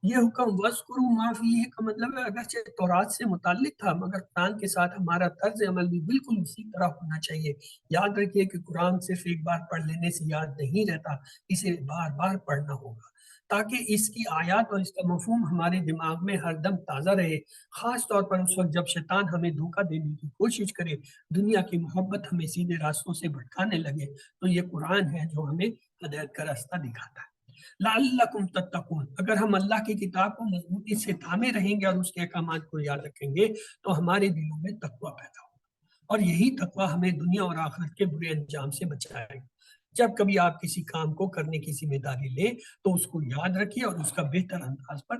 Speaker 1: یہ حکم وَاذْكُرُوا مَا فِيهِ کا مطلب ہے اگرچہ تورات سے متعلق تھا مگر قرآن کے ساتھ ہمارا طرز عمل بھی بالکل اسی طرح ہونا چاہیے۔ یاد رکھیے کہ قرآن صرف ایک بار پڑھ لینے سے یاد نہیں رہتا، اسے بار بار پڑھنا ہوگا تاکہ اس کی آیات اور اس کا مفہوم ہمارے دماغ میں ہر دم تازہ رہے، خاص طور پر اس وقت جب شیطان ہمیں دھوکہ دینے کی کوشش کرے، دنیا کی محبت ہمیں سیدھے راستوں سے بھٹکانے لگے، تو یہ قرآن ہے جو ہمیں ہدایت کا راستہ دکھاتا ہے۔ لعلکم تتقون اگر ہم اللہ کی کتاب کو مضبوطی سے تھامے رہیں گے اور اس کے احکامات کو یاد رکھیں گے تو ہمارے دلوں میں تقویٰ پیدا ہوگا، اور یہی تقویٰ ہمیں دنیا اور آخرت کے برے انجام سے بچائے گا۔ جب کبھی آپ کسی کام کو کرنے کی ذمہ داری لیں تو اس کو یاد رکھیے اور اس کا بہتر انداز پر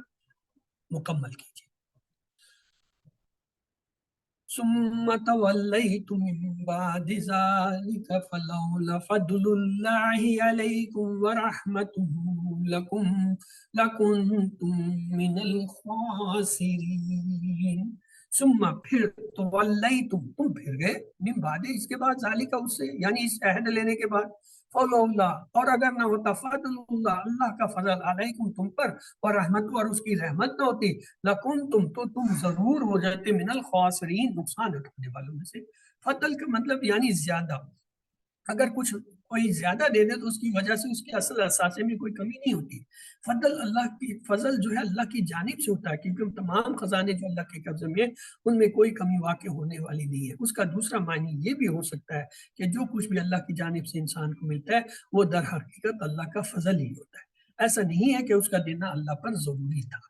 Speaker 1: مکمل کیجیے۔ ثم تولیتم من بعد ذلك فلولا فضل الله عليكم ورحمته لکنتم من الخاسرین۔ ثم پھر تولیتم تم پھر گئے من بعد اس کے بعد ذالک اس سے یعنی اس عہد لینے کے بعد فلولا اور اگر نہ ہوتا فضل اللہ اللہ کا فضل علیکم تم پر اور رحمت اور اس کی رحمت نہ ہوتی لکنتم تو تم ضرور ہو جاتے من الخاسرین نقصان اٹھانے والوں میں سے۔ فضل کا مطلب یعنی زیادہ، اگر کچھ کوئی زیادہ دے دے تو اس کی وجہ سے اس کے اصل اثاثے میں کوئی کمی نہیں ہوتی۔ فضل اللہ کی فضل جو ہے اللہ کی جانب سے ہوتا ہے کیونکہ تمام خزانے جو اللہ کے قبضے میں ان میں کوئی کمی واقع ہونے والی نہیں ہے۔ اس کا دوسرا معنی یہ بھی ہو سکتا ہے کہ جو کچھ بھی اللہ کی جانب سے انسان کو ملتا ہے وہ در حقیقت اللہ کا فضل ہی ہوتا ہے، ایسا نہیں ہے کہ اس کا دینا اللہ پر ضروری تھا۔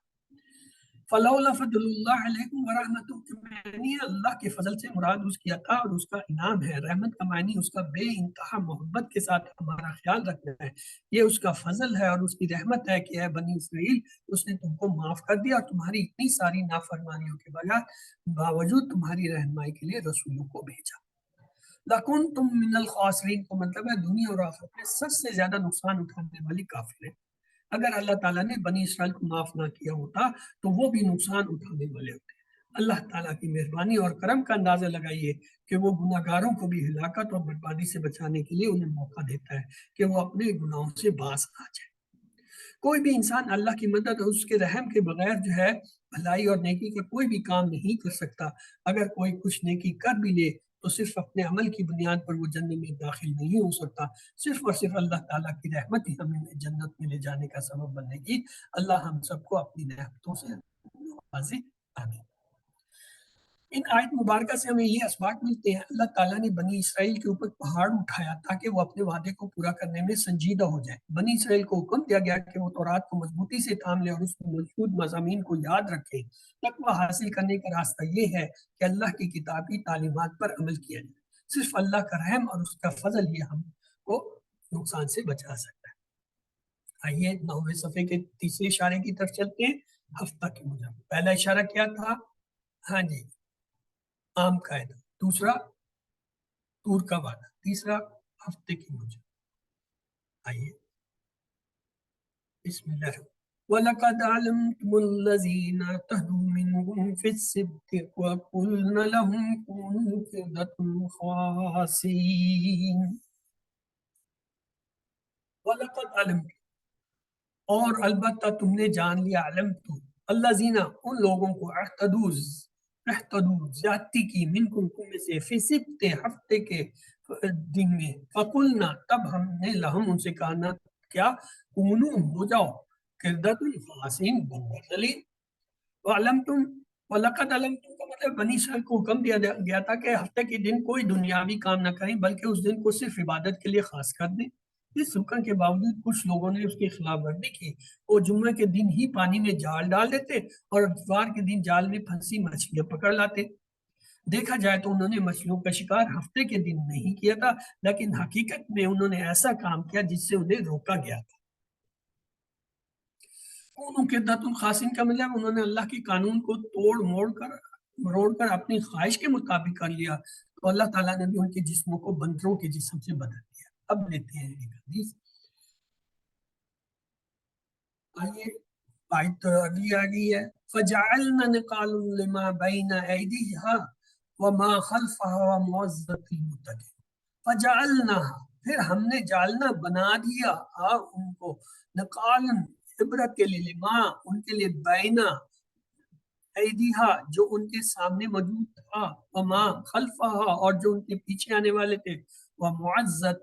Speaker 1: فلولا فضل اللہ علیکم ورحمتہ کے معنی اللہ کے فضل سے مراد اس کی عطا اور اس کا انعام ہے، رحمت کا معنی اس کا بے انتہا محبت کے ساتھ ہمارا خیال رکھنا ہے، یہ اس کا فضل ہے اور اس کی رحمت ہے کہ اے بنی اسرائیل اس نے تم کو معاف کر دیا اور تمہاری اتنی ساری نافرمانیوں کے باوجود تمہاری رہنمائی کے لیے رسولوں کو بھیجا۔ لکنتم من الخاسرین کا مطلب ہے دنیا اور آخرت میں سب سے زیادہ نقصان اٹھانے والی کافر ہیں۔ اگر اللہ تعالیٰ نے بنی اسرائیل کو معاف نہ کیا ہوتا تو وہ بھی نقصان اٹھانے والے ہوتے۔ اللہ تعالیٰ کی مہربانی اور کرم کا اندازہ لگائیے کہ وہ گناہ گاروں کو بھی ہلاکت اور بربادی سے بچانے کے لیے انہیں موقع دیتا ہے کہ وہ اپنے گناہوں سے باز آ جائے۔ کوئی بھی انسان اللہ کی مدد اور اس کے رحم کے بغیر جو ہے بھلائی اور نیکی کا کوئی بھی کام نہیں کر سکتا۔ اگر کوئی کچھ نیکی کر بھی لے تو صرف اپنے عمل کی بنیاد پر وہ جنت میں داخل نہیں ہو سکتا، صرف اور صرف اللہ تعالیٰ کی رحمت ہی ہمیں جنت میں لے جانے کا سبب بنے گی۔ اللہ ہم سب کو اپنی رحمتوں سے نوازے، آمین۔ ان آیت مبارکہ سے ہمیں یہ اسباق ملتے ہیں اللہ تعالیٰ نے بنی اسرائیل کے اوپر پہاڑ اٹھایا تاکہ وہ اپنے وعدے کو پورا کرنے میں سنجیدہ ہو جائے۔ بنی اسرائیل کو حکم دیا گیا کہ وہ تورات کو مضبوطی سے تھام لے اور اس میں موجود مضامین کو یاد رکھے۔ تقویٰ حاصل کرنے کا راستہ یہ ہے کہ اللہ کی کتابی تعلیمات پر عمل کیا جائے۔ صرف اللہ کا رحم اور اس کا فضل ہی ہم کو نقصان سے بچا سکتا ہے۔ آئیے 9ویں صفحے کے تیسرے اشارے کی طرف چلتے ہیں۔ ہفتہ کے مطابق پہلا اشارہ کیا تھا؟ ہاں جی، عام قاعدہ، دوسرا طور کا وعدہ، تیسرا ہفتے کی موجب۔ آئیے بسم اللہ الرحمن وَلَقَدْ عَلِمْتُمُ الَّذِينَ اعْتَدُوا مِنْكُمْ فِي السِّبْتِ وَقُلْنَ لَهُمْ كُونُوا قِرَدَةً خَاسِئِينَ۔ وَلَقَدْ عَلِمْتُمْ اور البتہ تم نے جان لیا، علمت الذین ان لوگوں کو احتدو زیادتی کی منکم تم میں سے فی ست ہفتے کے دن میں فقلنا تب ہم نے لہم ان سے کہا نہ کیا کونو ہو جاؤ کردت الخاسین بندر ذلیل وعلمتم وَلَقَدْ عَلَمْتُمْ کا مطلب بنی اسرائیل کو حکم دیا گیا تھا کہ ہفتے کے دن کوئی دنیاوی کام نہ کریں بلکہ اس دن کو صرف عبادت کے لیے خاص کر دیں۔ اس حکم کے باوجود کچھ لوگوں نے اس کی خلاف ورزی کی، وہ جمعہ کے دن ہی پانی میں جال ڈال دیتے اور اتوار کے دن جال میں پھنسی مچھلیاں پکڑ لاتے۔ دیکھا جائے تو انہوں نے مچھلیوں کا شکار ہفتے کے دن نہیں کیا تھا، لیکن حقیقت میں انہوں نے ایسا کام کیا جس سے انہیں روکا گیا تھا۔ کونوں کردت الخاسین کا مطلب انہوں نے اللہ کے قانون کو مروڑ کر اپنی خواہش کے مطابق کر لیا، تو اللہ تعالیٰ نے بھی ان کے جسموں کو بندروں کے جسم سے بدل دیا۔ اب لیتے ہیں ایک حدیث، آئیے آیت اگلی آ گئی ہے فَجَعَلْنَا نِقَالٌ لِمَا بَيْنَ أَيْدِيهَا وَمَا خَلْفَهَا وَمُعَذَّةِ الْمُتَّقِينَ فَجَعَلْنَاهَا پھر ہم نے جالنا بنا دیا ان کو نقالن عبرت کے لیے لما ان کے لیے بینا ایدیہا جو ان کے سامنے موجود تھا وما خلفہا اور جو ان کے پیچھے آنے والے تھے ومعزت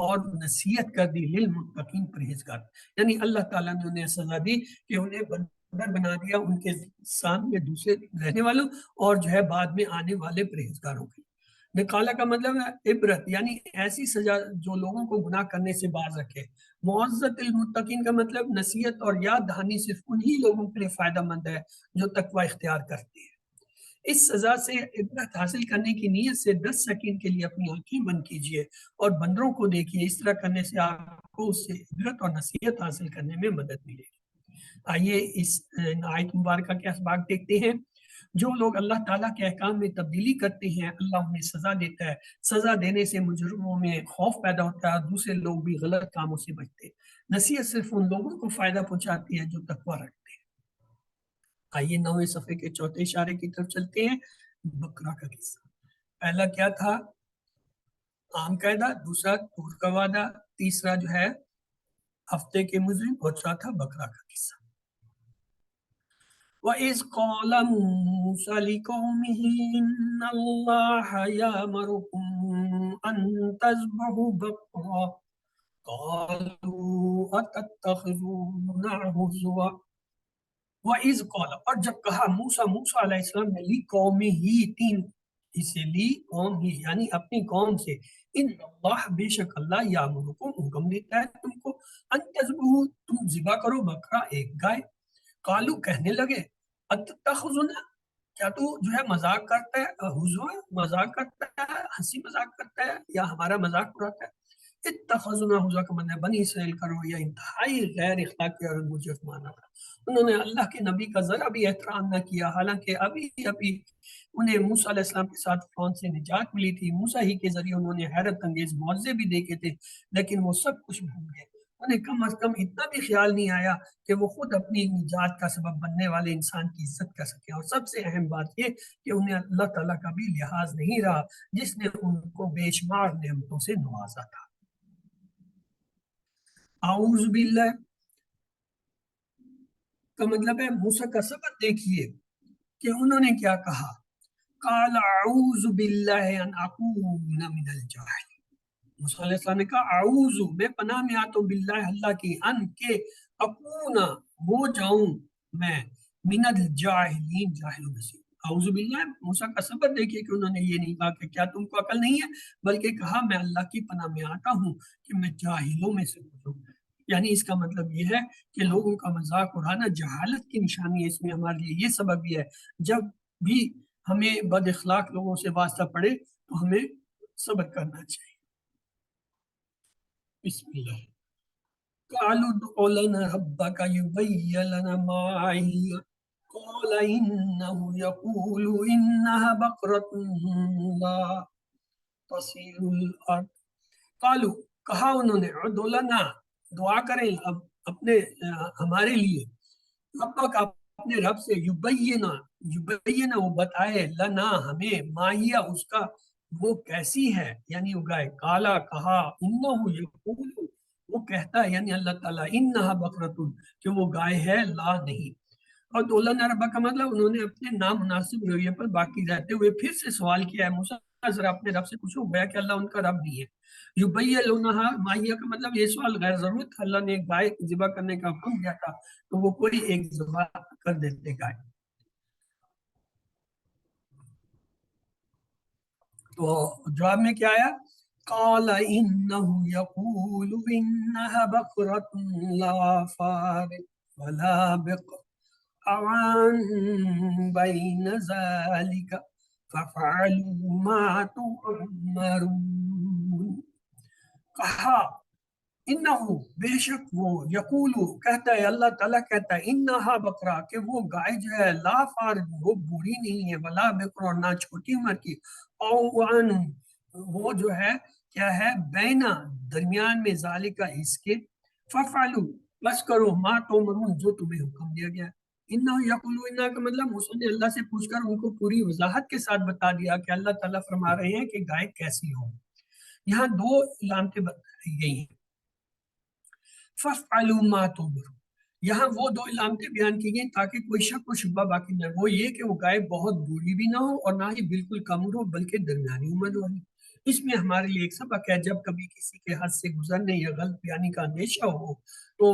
Speaker 1: اور نصیحت کر دی للمتقین پرہیزگار، یعنی اللہ تعالیٰ نے انہیں سزا دی کہ انہیں بندر بنا دیا ان کے سامنے دوسرے رہنے والوں اور جو ہے بعد میں آنے والے پرہیزگاروں کی۔ نکالا کا مطلب ہے عبرت، یعنی ایسی سزا جو لوگوں کو گناہ کرنے سے باز رکھے۔ معزت المتقین کا مطلب نصیحت اور یاد دہانی صرف انہی لوگوں کے لیے فائدہ مند ہے جو تقوی اختیار کرتے ہیں۔ اس سزا سے عبرت حاصل کرنے کی نیت سے 10 سیکنڈ کے لیے اپنی آنکھیں بند کیجئے اور بندروں کو دیکھیے، اس طرح کرنے سے آپ کو اس سے عبرت اور نصیحت حاصل کرنے میں مدد ملے گی۔ آئیے اس آیت مبارکہ کے اسباق دیکھتے ہیں۔ جو لوگ اللہ تعالیٰ کے احکام میں تبدیلی کرتے ہیں اللہ انہیں سزا دیتا ہے، سزا دینے سے مجرموں میں خوف پیدا ہوتا ہے، دوسرے لوگ بھی غلط کاموں سے بچتے ہیں۔ نصیحت صرف ان لوگوں کو فائدہ پہنچاتی ہے جو تقوی رکھتے ہیں۔ آئیے 9ویں صفحے کے چوتھے اشارے کی طرف چلتے ہیں۔ بکرا کا قصہ، پہلا کیا تھا؟ عام قاعدہ، دوسرا طور کا وعدہ، تیسرا جو ہے ہفتے کے مجرم اور چوتھا بکرا کا قصہ۔ وَإِذْ قَالَ مُوسَىٰ لِقَوْمِهِ إِنَّ اللَّهَ يَأْمُرُكُمْ أَن تَذْبَحُوا بَقَرَةً قَالُوا أَتَتَّخِذُونَا هُزُوًا۔ وَإِذْ قَالَ اور جب کہا موسیٰ علیہ السلام نے لِقَوْمِهِ تین اسے لی قوم ہی یعنی اپنی قوم سے، ان اللہ بے شک اللہ یامرکم حکم دیتا ہے تم کو ان تذبحوا تم ذبح کرو بکرا ایک گائے۔ قالو کہنے لگے اتتخذنا کیا تو جو ہے مذاق کرتا ہے، ہزوا مذاق کرتا ہے، ہنسی مذاق کرتا ہے یا ہمارا مذاق اڑاتا ہے۔ اتخذنا ہزوا کا مطلب بنی اسرائیل کا رویہ انتہائی غیر اخلاقی اور مجرمانہ تھا۔ انہوں نے اللہ کے نبی کا ذرا بھی احترام نہ کیا، حالانکہ ابھی انہیں موسیٰ علیہ السلام کے ساتھ فرعون سے نجات ملی تھی، موسیٰ ہی کے ذریعے انہوں نے حیرت انگیز معجزے بھی دیکھے تھے، لیکن وہ سب کچھ بھول گئے۔ انہیں کم از کم اتنا بھی خیال نہیں آیا کہ وہ خود اپنی نجات کا سبب بننے والے انسان کی عزت کر سکے، اور سب سے اہم بات یہ کہ انہیں اللہ تعالیٰ کا بھی لحاظ نہیں رہا جس نے ان کو بے شمار نعمتوں سے نوازا تھا۔ اعوذ باللہ کا مطلب ہے موسیٰ کا سبق دیکھیے کہ انہوں نے کیا کہا، قال اعوذ باللہ ان اکون من الجاہلین۔ موسیٰ علیہ السلام نے کہا اعوذ میں پناہ میں آتا ہوں باللہ اللہ کی، ان کے اکون ہو جاؤں میں من الجاہلین جاہلوں میں سے۔ اعوذ باللہ موسیٰ کا سبق دیکھیے کہ انہوں نے یہ نہیں کہا کہ کیا تم کو عقل نہیں ہے، بلکہ کہا میں اللہ کی پناہ میں آتا ہوں کہ میں جاہلوں میں سے ہوں۔ یعنی اس کا مطلب یہ ہے کہ لوگوں کا مذاق اڑانا جہالت کی نشانی ہے۔ اس میں ہمارے لیے یہ سبب بھی ہے جب بھی ہمیں بد اخلاق لوگوں سے واسطہ پڑے تو ہمیں صبر کرنا چاہیے۔ بسم اللہ۔ قالوا ادع لنا ربك يبين لنا ما هي قال إنه يقول إنها بقرة لا تصير الأرض۔ قالوا کہا انہوں نے ادع لنا دعا کریں اب اپنے ہمارے لیے، ربک اپنے رب سے، یبینا وہ بتائے، لنا ہمیں، ماہیا اس کا وہ کیسی ہے یعنی وہ گائے، کالا کہا، انہو یقول وہ کہتا ہے یعنی اللہ تعالیٰ، انہا بقرۃ کہ وہ گائے ہے، لا نہیں، اور دولا ربا کا مطلب انہوں نے اپنے نامناسب رویے پر باقی رہتے ہوئے پھر سے سوال کیا ہے موسیٰ ذرا اپنے رب سے پوچھو، گویا کہ اللہ ان کا رب نہیں ہے۔ یبیلونہا ماہیہ کا مطلب یہ سوال غیر ضرورت تھا، اللہ نے ایک گائے ذبح کرنے کا حکم دیا تھا تو وہ کوئی ایک ذبح کر دیتے گائے۔ تو جواب میں کیا آیا؟ قال انه يقول انها بقرة لا فارغ ولا بقر عوان بين ذلك ففعلوا ما تؤمرون۔ کہا انہو بے شک وہ، یقولو کہتا ہے، اللہ تعالیٰ کہتا ہے انہا بقرہ کہ وہ گائے جو ہے، لا فارغ وہ بوڑھی نہیں ہے، ولا بقر اور نہ چھوٹی عمر کی، اوان وہ جو ہے کیا ہے، بینا درمیان میں، ذالکہ اس کے، ففعلو بس کرو، ما تؤمرون جو تمہیں حکم دیا گیا۔ انہو یقولو، انہا کا مطلب موسیٰ نے اللہ سے پوچھ کر ان کو پوری وضاحت کے ساتھ بتا دیا کہ اللہ تعالیٰ فرما رہے ہیں کہ گائے کیسی ہو۔ یہاں دو علامتیں بتائی گئی ہیں، فَافْعَلُوا مَا تُؤْمَرُونَ، یہاں وہ دو علامتیں بیان کی گئیں تاکہ کوئی شک و شبہ باقی نہ ہو، وہ یہ کہ وہ گائے بہت بوڑھی بھی نہ ہو اور نہ ہی بالکل کم ہو بلکہ درمیانی عمر والی۔ اس میں ہمارے لیے ایک سبق ہے، جب کبھی کسی کے حد سے گزرنے یا غلط بیانی کا اندیشہ ہو تو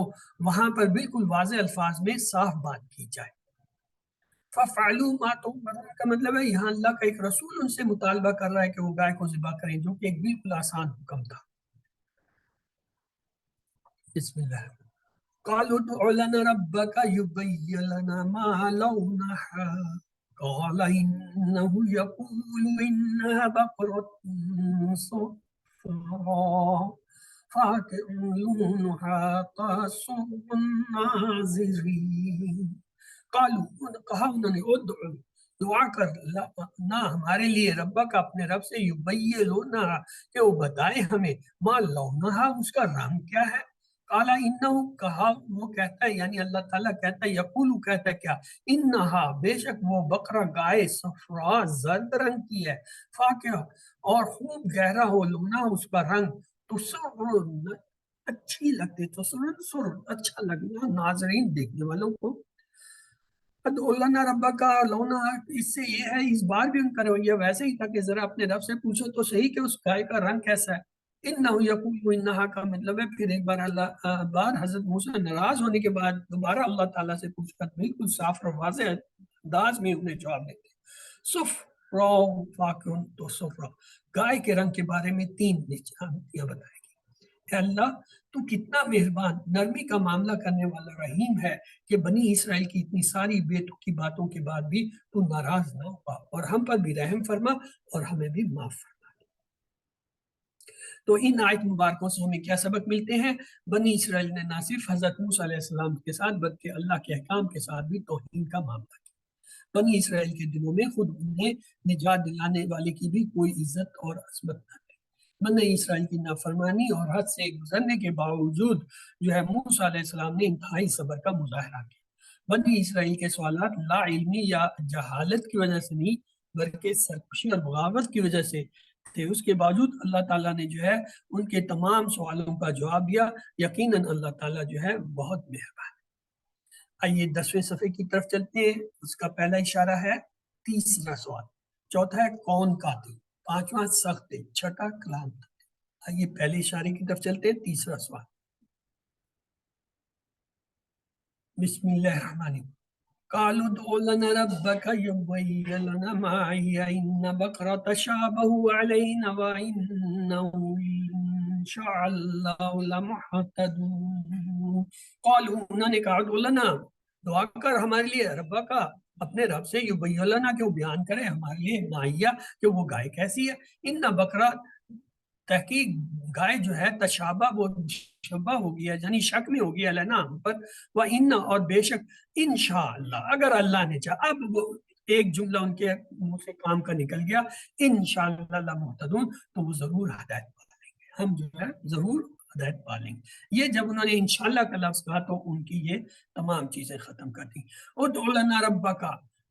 Speaker 1: وہاں پر بالکل واضح الفاظ میں صاف بات کی جائے۔ فَافْعَلُوا مَا تُؤْمَرُونَ کا مطلب ہے یہاں اللہ کا ایک رسول ان سے مطالبہ کر رہا ہے کہ وہ گائے کو ذبح کریں، جو کہ ایک بالکل آسان حکم تھا۔ بسم اللہ۔ قالوا ادع لنا ربك يبين لنا ما لونها قال إنه يقول إنها بقرة صفراء فاقع لونها تسر الناظرين۔ قالوا کہا انہوں نے، ادعو دعا کر نہ ہمارے لیے ربا کا اپنے رب سے، یبیلنا کہ وہ بتائے ہمیں، ما لونها اس کا رنگ کیا ہے۔ قالا انہو کہا وہ کہتا ہے، یعنی اللہ تعالیٰ کہتا ہے، یقولو کہتا ہے کیا، انہا بے شک وہ بقرہ گائے، صفراء زرد رنگ کی ہے، فاقع اور خوب گہرا ہو، لونا اس کا رنگ، تسر اچھی لگتی، تسر اچھا لگنا ناظرین دیکھنے والوں کو۔ ادعو لنا ربک کا لونا، اس سے یہ ہے، اس بار بھی ان کا رویہ ویسے ہی تھا کہ ذرا اپنے رب سے پوچھو تو صحیح کہ اس گائے کا رنگ کیسا ہے۔ انہو یقول، انہا کا مطلب ہے پھر ایک بار حضرت موسیٰ ناراض ہونے کے بعد دوبارہ اللہ تعالیٰ سے پوچھ کر بالکل صاف اور واضح انداز میں انہیں جواب دیتے ہیں۔ صفراء فاقع تو صفراء گائے کے رنگ کے بارے میں تین نشانیاں بتائیں گی۔ اے اللہ تو کتنا مہربان، نرمی کا معاملہ کرنے والا رحیم ہے کہ بنی اسرائیل کی اتنی ساری بے تکی باتوں کے بعد بھی تو ناراض نہ ہوا، اور ہم پر بھی رحم فرما اور ہمیں بھی معاف فرما۔ تو ان آیت مبارکوں سے ہمیں کیا سبق ملتے ہیں؟ بنی اسرائیل نے نہ صرف حضرت موسیٰ علیہ السلام کے ساتھ بلکہ اللہ کے احکام کے ساتھ بھی توہین کا معاملہ کیا۔ بنی اسرائیل کے دلوں میں خود انہیں نجات دلانے والے کی بھی کوئی عزت اور عظمت نہ تھی۔ بنی اسرائیل کی نافرمانی اور حد سے گزرنے کے باوجود جو ہے موسیٰ علیہ السلام نے انتہائی صبر کا مظاہرہ کیا۔ بنی اسرائیل کے سوالات لا علمی یا جہالت کی وجہ سے نہیں بلکہ سرکشی اور بغاوت کی وجہ سے تھے، اس کے باوجود اللہ تعالیٰ نے جو ہے ان کے تمام سوالوں کا جواب دیا۔ یقیناً اللہ تعالیٰ جو ہے بہت مہربان ہے۔ آئیے 10ویں صفحے کی طرف چلتے ہیں۔ اس کا پہلا اشارہ ہے تیسرا سوال، چوتھا ہے کون قاتل، پانچواں سخت، چھٹا کلام۔ آئیے پہلے اشارے کی طرف چلتے ہیں، تیسرا سوال۔ بسم اللہ الرحمن الرحیم۔ قالوا ادع لنا ربك يبين لنا ما هي إن بقرة تشابه علينا وإنه إن شاء الله لمهتدون۔ قالوا انہوں نے کہا ادع لنا دعا کر ہمارے لیے ربا کا اپنے رب سے، یبین لنا کہ وہ بیان کرے ہمارے لیے، ماہیہ کہ وہ گائے کیسی ہے، ان بقرہ تحقیق گائے جو ہے، تشابہ وہ شبہ ہو گیا یعنی شک میں ہو گیا لینا ہم پر، وہ ان اور بے شک انشاءاللہ اگر اللہ نے چاہا، اب وہ ایک جملہ ان کے منہ سے کام کا نکل گیا، انشاءاللہ لمہتدون تو وہ ضرور ہدایت پا لیں گے، ہم جو ہے ضرور ہدایت پا لیں گے۔ یہ جب انہوں نے انشاءاللہ کا لفظ کہا تو ان کی یہ تمام چیزیں ختم کر دی۔ ادع لنا ربک،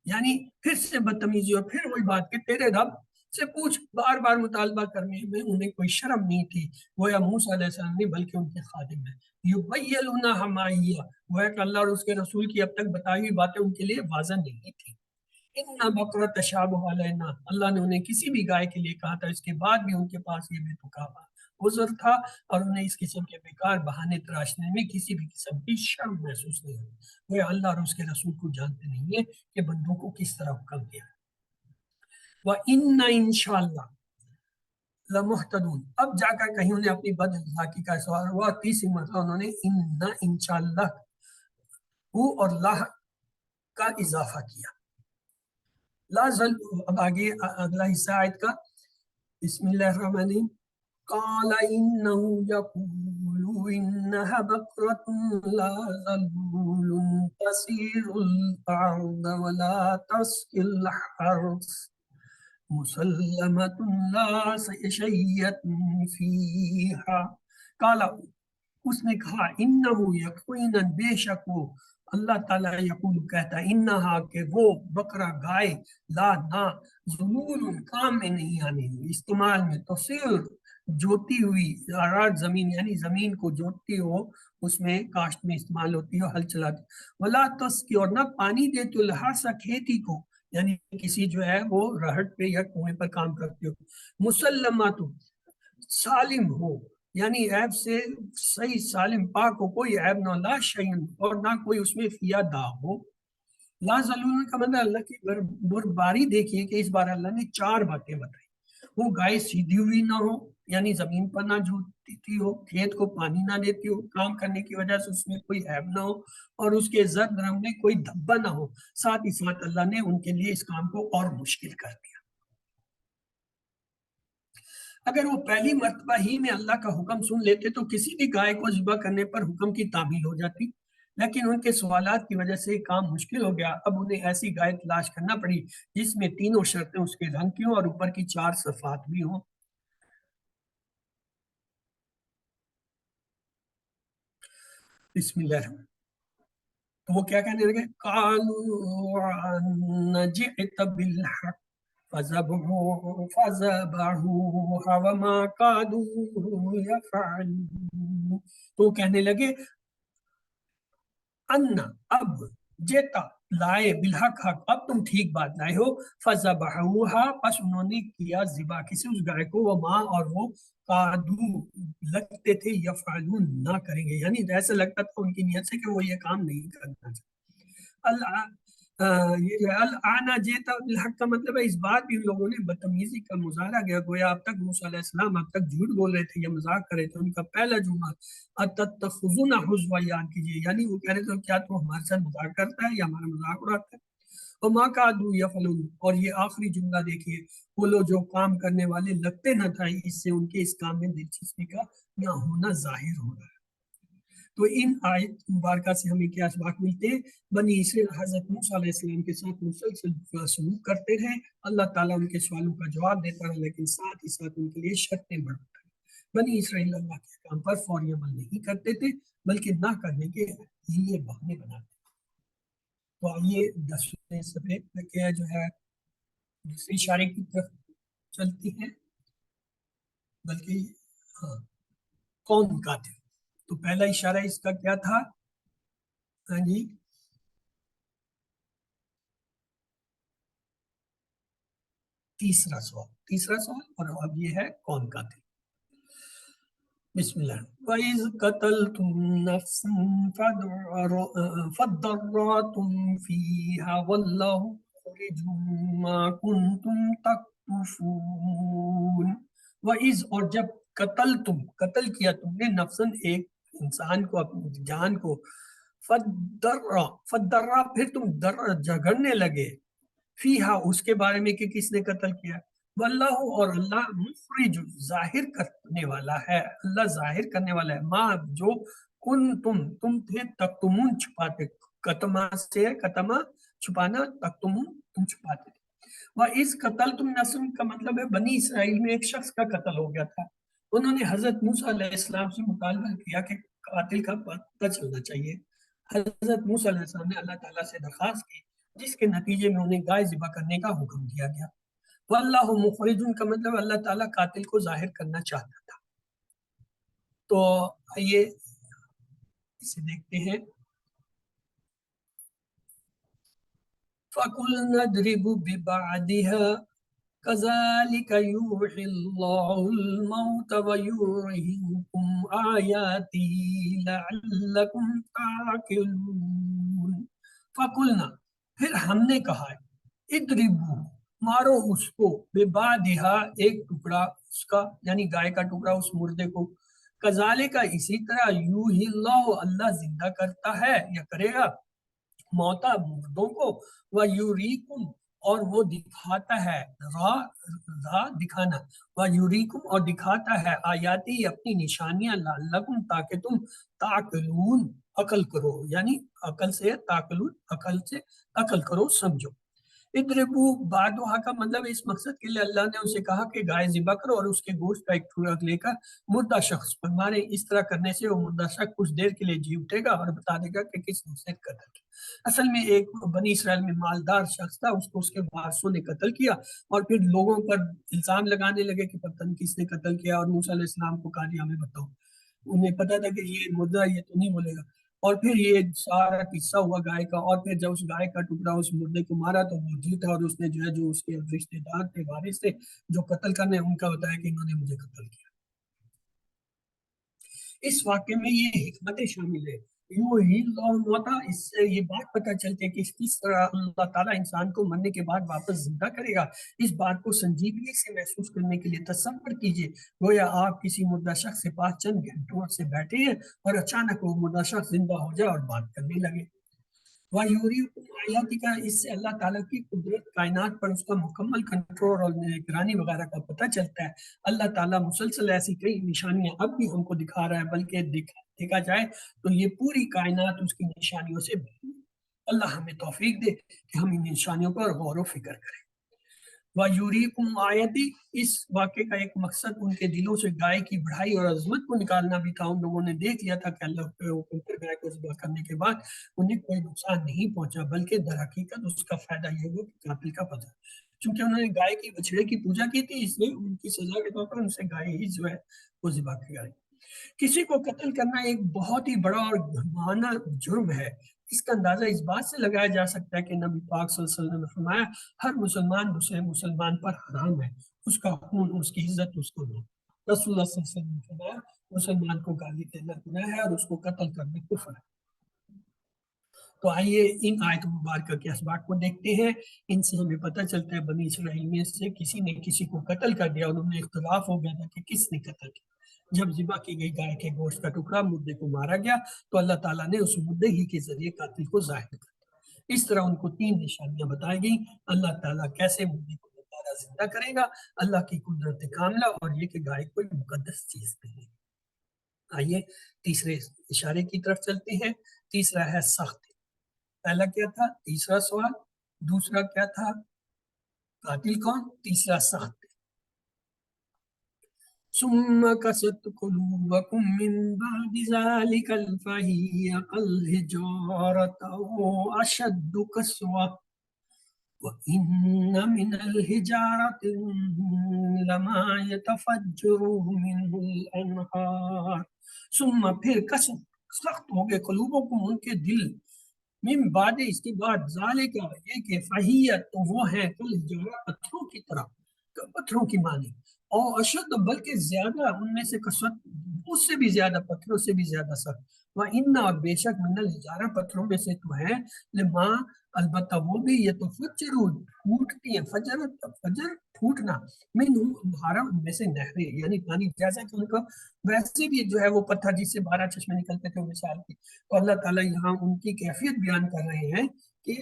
Speaker 1: یعنی پھر سے بدتمیزی اور پھر وہی بات کہ تیرے رب سے پوچھ، بار بار مطالبہ کرنے میں انہیں کوئی شرم نہیں تھی، گویا موسیٰ علیہ السلام نہیں بلکہ ان کے خادم ہیں۔ یبینونہا ہمائیہ، گویا کہ اللہ اور اس کے رسول کی اب تک بتائی ہوئی باتیں ان کے لیے واضح نہیں تھی۔ ان بقرہ تشابہ علینا، اللہ نے انہیں کسی بھی گائے کے لیے کہا تھا، اس کے بعد بھی ان کے پاس یہ بے تکابہ عذر تھا، اور انہیں اس قسم کے بیکار بہانے تراشنے میں کسی بھی قسم کی شرم محسوس نہیں ہوئی۔ وہ اللہ اور اس کے رسول کو جانتے نہیں ہیں کہ بندوں کو کس طرح حکم دیا۔ وَإِنَّ إِنشَاءَ لَمُحْتَدُونَ، اب جا کر کہیں انہیں اپنی بد اخلاقی کا سوال ہوا، تیسری مرتبہ انہوں نے انشاءاللہ ہو اور لا کا اضافہ کیا۔ لا زل، اب آگے اگلا حصہ آیت کا، بسم اللہ الرحمن الرحیم۔ قال إنه يقول إنها بقرة لا ذلول تثير الأرض ولا تسقي الحرث مسلمة لا شيئة فيها۔ قال، اس نے کہا، انہو یقینا بے شک وہ، اللہ تعالیٰ یقول کہتا ہے، انہا کہ وہ بقرہ گائے، لا نہ، ذلول کام میں نہیں آنے، استعمال میں، تصیر جوتی ہوئی، آراد زمین یعنی زمین کو جوتتی ہو، اس میں کاشت میں استعمال ہوتی ہو، ہل چلاتی، ولا تسقی اور نہ پانی دیتی ہو، الحرث کھیتی کو، یعنی کسی جو ہے وہ رہٹ پہ یا کنویں پر کام کرتی ہو، مسلمات سالم ہو، یعنی عیب سے صحیح سالم پاک ہو، کوئی عیب نہ، لا شیئن اور نہ کوئی اس میں فیا داغ ہو۔ لا ظلون کا مطلب اللہ کی برباری دیکھیے کہ اس بار اللہ نے 4 باتیں بتائی۔ وہ گائے سیدھی ہوئی نہ ہو، یعنی زمین پر نہ جوتتی ہو، کھیت کو پانی نہ دیتی ہو، کام کرنے کی وجہ سے اس میں کوئی عیب نہ ہو، اور اس کے زرد رنگ میں کوئی دھبا نہ ہو، ساتھ ہی ساتھ اللہ نے ان کے لیے اس کام کو اور مشکل کر دیا۔ اگر وہ پہلی مرتبہ ہی میں اللہ کا حکم سن لیتے تو کسی بھی گائے کو ذبح کرنے پر حکم کی تعمیل ہو جاتی، لیکن ان کے سوالات کی وجہ سے کام مشکل ہو گیا۔ اب انہیں ایسی گائے تلاش کرنا پڑی جس میں تینوں شرطیں اس کے رنگ کی ہوں اور اوپر کی 4 صفات بھی ہوں۔ بسم اللہ الرحمن، تو وہ کیا کہنے لگے، قالوا ان جئت بالحق فذبحوها وما كادوا يفعلون، تو کہنے لگے، ان اب، جیتا لائے، بالحق حق، اب تم ٹھیک بات لائے ہو، فذبحوها پس انہوں نے کیا ذبح کسی اس گائے کو، وما اور وہ، قادو لگتے تھے، یفعلون نہ کریں گے، یعنی ایسا لگتا تھا ان کی نیت سے کہ وہ یہ کام نہیں کرنا چاہتے۔ یہ جو الآنا جیتا بالحق کا مطلب ہے اس بات بھی ان لوگوں نے بدتمیزی کا مظاہرہ کیا، گویا اب تک موسیٰ علیہ السلام اب تک جھوٹ بول رہے تھے یا مذاق کر رہے تھے۔ ان کا پہلا جملہ اتتخذون حزوا، یاد کیجیے، یعنی وہ کہہ رہے تھے کیا تو ہمارے ساتھ مذاق کرتا ہے یا ہمارا مذاق اڑاتا ہے۔ وما كادوا يفعلون، اور یہ آخری جملہ دیکھیے، وہ لوگ جو کام کرنے والے لگتے نہ تھے، اس سے ان کے اس کام میں دلچسپی کا نہ ہونا ظاہر ہو رہا ہے۔ تو ان آیت مبارکہ سے ہمیں کیا اسباق ملتے ہیں؟ بنی اسرائیل حضرت موسیٰ علیہ السلام کے ساتھ مسلسل سلوک کرتے رہے، اللہ تعالیٰ ان کے سوالوں کا جواب دیتا رہا، لیکن ساتھ ہی ساتھ ان کے لیے شرطیں بڑھتا رہے۔ بنی اسرائیل اللہ کے کام پر فوری عمل نہیں کرتے تھے، بلکہ نہ کرنے کے لیے بہانے بناتے تھے۔ تو آئیے 10ویں صفحے پہ جو ہے دوسری اشارے کی طرف چلتی ہے، بلکہ ہاں، کون قاتل، تو پہلا اشارہ اس کا کیا تھا؟ ہاں جی، تیسرا سوال، اور اب یہ ہے کون قاتل۔ بسم اللہ، وَإِذْ قَتَلْتُمْ نَفْسًا فَادَّرَّأْتُمْ فِيهَا وَاللَّهُ مُخْرِجٌ مَا كُنْتُمْ تَكْتُمُونَ۔ وَإِذْ، اور جب، قتل کیا تم نے، نفسن ایک انسان کو، اپنی جان کو، فَدَّرَّا پھر تم جھگڑنے لگے، فیہا اس کے بارے میں کہ کس نے قتل کیا، واللہ اور اللہ، مخرج ظاہر کرنے والا ہے، اللہ ظاہر کرنے والا ہے، ماں جو، تم تھے، تکتمون چھپاتے، کتما سے کتما چھپانا، تکتمون تم چھپاتے تھے۔ وَإِذْ قَتَلْتُمْ نَفْسًا کا مطلب ہے بنی اسرائیل میں ایک شخص کا قتل ہو گیا تھا، انہوں نے حضرت موسیٰ علیہ السلام سے مطالبہ کیا کہ قاتل کا پتہ چلنا چاہیے۔ حضرت موسیٰ علیہ السلام نے اللہ تعالیٰ سے درخواست کی، جس کے نتیجے میں انہیں گائے ذبح کرنے کا حکم دیا گیا۔ واللہ مخرجن کا مطلب اللہ تعالیٰ قاتل کو ظاہر کرنا چاہتا تھا. تو آئیے اسے دیکھتے ہیں. فَقُلْنَا اضْرِبُوا بِبَعْضِهَا كَذَلِكَ يُحْيِي اللَّهُ الْمَوْتَ وَيُرِيكُمْ آيَاتِهِ لَعَلَّكُمْ تَعْقِلُونَ. فَقُلْنَا پھر ہم نے کہا اضربوا مارو اس کو بِبَعْضِهَا ایک ٹکڑا اس کا یعنی گائے کا ٹکڑا اس مردے کو. کذالک اسی طرح یوحی اللہ اللہ زندہ کرتا ہے یا کرے گا موتا مردوں کو وَیُریکم اور وہ دکھاتا ہے را دکھانا وَیُریکم اور دکھاتا ہے آیاتی اپنی نشانیاں لعلکم تاکہ تم تعقلون عقل کرو یعنی عقل سے تعقلون عقل کرو سمجھو. اضربوا بعضها کا مطلب اس مقصد کے لیے اللہ نے اسے کہا کہ گائے ذبح کرو اور اس کے گوشت کا ایک ٹکڑا لے کر مردہ شخص پر مارے. اس طرح کرنے سے وہ مردہ شخص کچھ دیر کے لیے جی اٹھے گا اور بتا دے گا کہ کس نے اسے قتل کیا. اصل میں ایک بنی اسرائیل میں مالدار شخص تھا, اس کو اس کے وارثوں نے قتل کیا اور پھر لوگوں پر الزام لگانے لگے کہ پتہ نہیں کس نے قتل کیا, اور موسیٰ علیہ السلام کو کہا جی ہمیں بتاؤ. انہیں پتا تھا کہ یہ مردہ یہ تو نہیں بولے گا, اور پھر یہ سارا قصہ ہوا گائے کا, اور پھر جب اس گائے کا ٹکڑا اس مردے کو مارا تو وہ جیتا, اور اس نے جو ہے جو اس کے رشتے دار تھے وارث تھے جو قتل کرنے ان کا بتایا کہ انہوں نے مجھے قتل کیا. اس واقعے میں یہ حکمتیں شامل ہے. یوحی اللہ موتا, اس سے یہ بات پتہ چلتی ہے کہ کس طرح اللہ تعالیٰ انسان کو مرنے کے بعد واپس زندہ کرے گا. اس بات کو سنجیدگی سے محسوس کرنے کے لیے تصور کیجئے گویا آپ کسی مردہ شخص کے پاس چند گھنٹوں سے بیٹھے ہیں اور اچانک وہ مردہ شخص زندہ ہو جائے اور بات کرنے لگے. وَيُرِيكُمْ آیَاتِهِ اس سے اللہ تعالیٰ کی قدرت کائنات پر اس کا مکمل کنٹرول اور نگرانی وغیرہ کا پتہ چلتا ہے. اللہ تعالیٰ مسلسل ایسی کئی نشانیاں اب بھی ہم کو دکھا رہا ہے, بلکہ دیکھا جائے تو یہ پوری کائنات اس کی نشانیوں سے بھری. اللہ ہمیں توفیق دے کہ ہم ان نشانیوں پر غور و فکر کریں. وَيُرِيكُمْ آیَاتِهِ اس واقعے کا ایک مقصد ان کے دلوں سے گائے کی بڑائی اور عظمت کو نکالنا بھی تھا. ان لوگوں نے دیکھ لیا تھا کہ اللہ کے حکم پر گائے کو ذبح کرنے کے بعد انہیں کوئی نقصان نہیں پہنچا, بلکہ در حقیقت اس کا فائدہ یہ ہوا کہ قاتل کا پتہ, چونکہ انہوں نے گائے کی بچڑے کی پوجا کی تھی, اس لیے ان کی سزا کے طور پر ان سے گائے ہی جو ہے وہ ذبح کی گئی. کسی کو قتل کرنا ایک بہت ہی بڑا اور گھناؤنا جرم ہے. اس کا اندازہ اس بات سے لگایا جا سکتا ہے کہ نبی پاک صلی اللہ علیہ وسلم نے فرمایا ہر مسلمان دوسرے مسلمان پر حرام ہے, اس کا خون, اس کی عزت اس کو دو. رسول اللہ صلی اللہ علیہ وسلم نے فرمایا مسلمان کو گالی دینا گناہ ہے اور اس کو قتل کرنا کفر ہے. تو آئیے ان آیت مبارکہ کے اسباق کو دیکھتے ہیں. ان سے ہمیں پتہ چلتا ہے بنی اسرائیل میں سے کسی نے کسی کو قتل کر دیا, انہوں نے اختلاف ہو گیا تھا کہ کس نے قتل کیا. جب ذبح کی گئی گائے کے گوشت کا ٹکڑا مردے کو مارا گیا تو اللہ تعالیٰ نے اس مردے ہی کے ذریعے قاتل کو ظاہر کر دیا. اس طرح ان کو 3 نشانیاں بتائی گئیں. اللہ تعالیٰ کیسے مردے کو دوبارہ زندہ کرے گا, اللہ کی قدرت کاملہ, اور یہ کہ گائے کوئی مقدس چیز نہیں ہے. آئیے تیسرے اشارے کی طرف چلتے ہیں. تیسرا ہے سخت. پہلا کیا تھا؟ تیسرا سوال. دوسرا کیا تھا؟ قاتل کون؟ تیسرا سخت. ثم قست قلوبكم من بعد ذلك فهي كالحجارة أو أشد قسوة وإن من الحجارة لما يتفجر منه الأنهار. ثم پھر قست سخت ہو گئے قلوبکم ان کے دل, من بعد اس کے بعد ذالک یہ کہ فہیت تو وہ ہے کالحجارہ پتھروں کی طرح, پتھروں کی معنی, اور اشد بلکہ زیادہ ان میں سے کثرت اس سے بھی زیادہ پتھروں سے بھی زیادہ سخت. وَإِنَّ اور بے شک من الحجارہ پتھروں میں سے تو ہے لما البتہ وہ بھی یتفجرون پھوٹتی ہیں, فجر پھوٹنا, من انہارا ان میں سے نہریں یعنی پانی, جیسا کہ ان کا ویسے بھی جو ہے وہ پتھر جس سے 12 چشمے نکلتے تھے مثال کی. تو اللہ تعالیٰ یہاں ان کی کیفیت بیان کر رہے ہیں کہ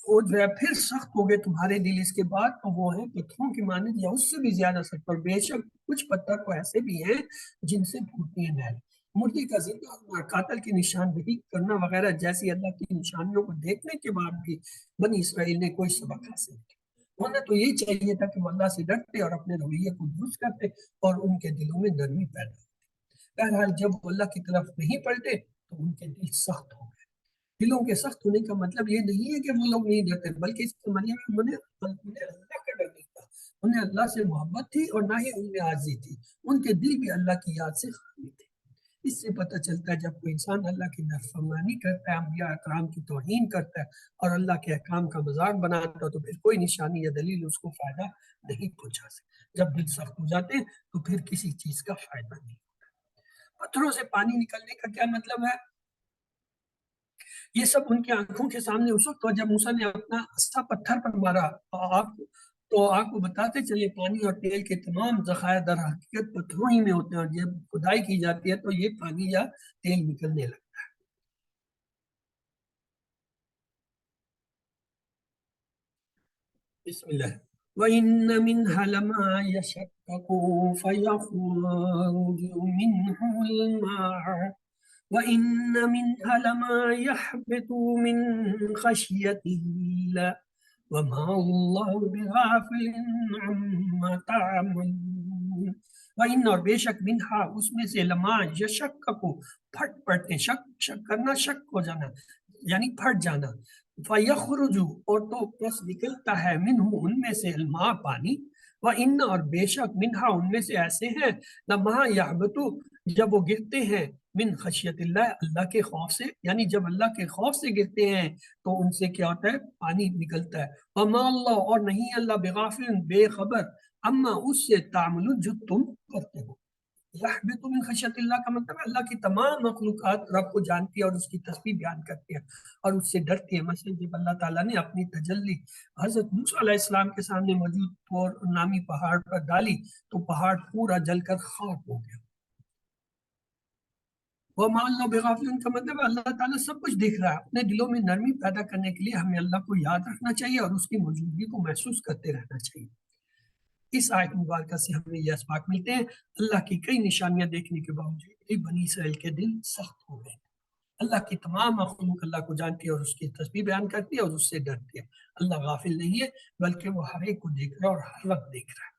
Speaker 1: وہ جو ہے پھر سخت ہو گئے تمہارے دل اس کے بعد, تو وہ ہیں پتھروں کی مانند یا اس سے بھی زیادہ سخت. اور بے شک کچھ پتھر تو ایسے بھی ہیں جن سے پھوٹتی ہیں نہر. مردے کا زندہ ہونا, قاتل کی نشاندہی کرنا وغیرہ جیسی اللہ کی نشانیوں کو دیکھنے کے بعد بھی بنی اسرائیل نے کوئی سبق حاصل نہیں کیا. انہیں تو یہ چاہیے تھا کہ وہ اللہ سے ڈرتے اور اپنے رویے کو درست کرتے اور ان کے دلوں میں نرمی پیدا ہوتی. بہرحال جب وہ اللہ کی طرف نہیں پلٹے تو ان کے دل سخت ہو گئے. دلوں کے سخت ہونے کا مطلب یہ نہیں ہے کہ وہ لوگ نہیں ڈرتے, بلکہ اس کے معنی میں انہیں اللہ کا ڈر نہیں تھا. انہیں اللہ سے محبت تھی اور نہ ہی ان میں عاجزی تھی، ان کے دل بھی اللہ کی یاد سے خالی تھے۔ اس سے پتہ چلتا ہے جب کوئی انسان اللہ کی نافرمانی کرتا ہے، انبیاء اکرام کی توہین کرتا ہے اور اللہ کے احکام کا مذاق بناتا ہے، تو پھر کوئی نشانی یا دلیل اس کو فائدہ نہیں پہنچا سکتی۔ جب دل سخت ہو جاتے ہیں تو پھر کسی چیز کا فائدہ نہیں۔ پتھروں سے پانی نکلنے کا کیا مطلب ہے؟ یہ سب ان کی آنکھوں کے سامنے اس وقت، جب موسیٰ نے اپنا عصا پتھر پر مارا تو آپ کو بتاتے چلے پانی اور تیل کے تمام ذخائر در حقیقت پتھروں ہی میں ہوتے ہیں، اور جب کھدائی کی جاتی ہے تو یہ پانی یا تیل نکلنے لگتا ہے۔ بسم اللہ۔ وَإِنَّ مِنْهَا لَمَا يَشَقَّقُ فَيَخْرُجُ مِنْهُ الْمَاءُ وَإِنَّ مِنْهَا لَمَا يَحْبِطُ مِنْ خَشْيَةِ اللَّهِ وَمَا اللَّهُ بِغَافِلٍ عَمَّا تَعْمَلُونَ۔ وَإِنَّ اور بے شک منہا اس میں سے لما یشقق پھٹ پڑتے، شک کرنا، شک ہو جانا یعنی پھٹ جانا، فَيَخْرُجُ اور تو پس نکلتا ہے، منہ ان میں سے، الماء پانی، وَإِنَّ اور بے شک منہا ان میں سے ایسے ہیں، لما یحبط جب وہ گرتے ہیں، من خشیت اللہ اللہ کے خوف سے، یعنی جب اللہ کے خوف سے گرتے ہیں تو ان سے کیا ہوتا ہے؟ پانی نکلتا ہے۔ وما اللہ اور نہیں اللہ بغافل بے خبر، اما اس سے تعملون جو تم کرتے ہو۔ یحبط من خشیت اللہ کا مطلب اللہ کی تمام مخلوقات رب کو جانتی ہے اور اس کی تسبیح بیان کرتی ہے اور اس سے ڈرتی ہے۔ مثلا جب اللہ تعالیٰ نے اپنی تجلی حضرت موسیٰ علیہ السلام کے سامنے موجود طور نامی پہاڑ پر ڈالی تو پہاڑ پورا جل کر خاک ہو گیا۔ وَمَا اللَّهُ بِغَافِلٍ کا مطلب اللہ تعالیٰ سب کچھ دیکھ رہا ہے۔ اپنے دلوں میں نرمی پیدا کرنے کے لیے ہمیں اللہ کو یاد رکھنا چاہیے اور اس کی موجودگی کو محسوس کرتے رہنا چاہیے۔ اس آیت مبارکہ سے ہمیں یہ اسباق ملتے ہیں، اللہ کی کئی نشانیاں دیکھنے کے باوجود بھی بنی اسرائیل کے دل سخت ہو گئے۔ اللہ کی تمام مخلوق اللہ کو جانتی ہے اور اس کی تسبیح بیان کرتی ہے اور اس سے ڈرتی ہے۔ اللہ غافل نہیں ہے بلکہ وہ ہر ایک کو دیکھ رہا ہے اور ہر وقت دیکھ رہا ہے۔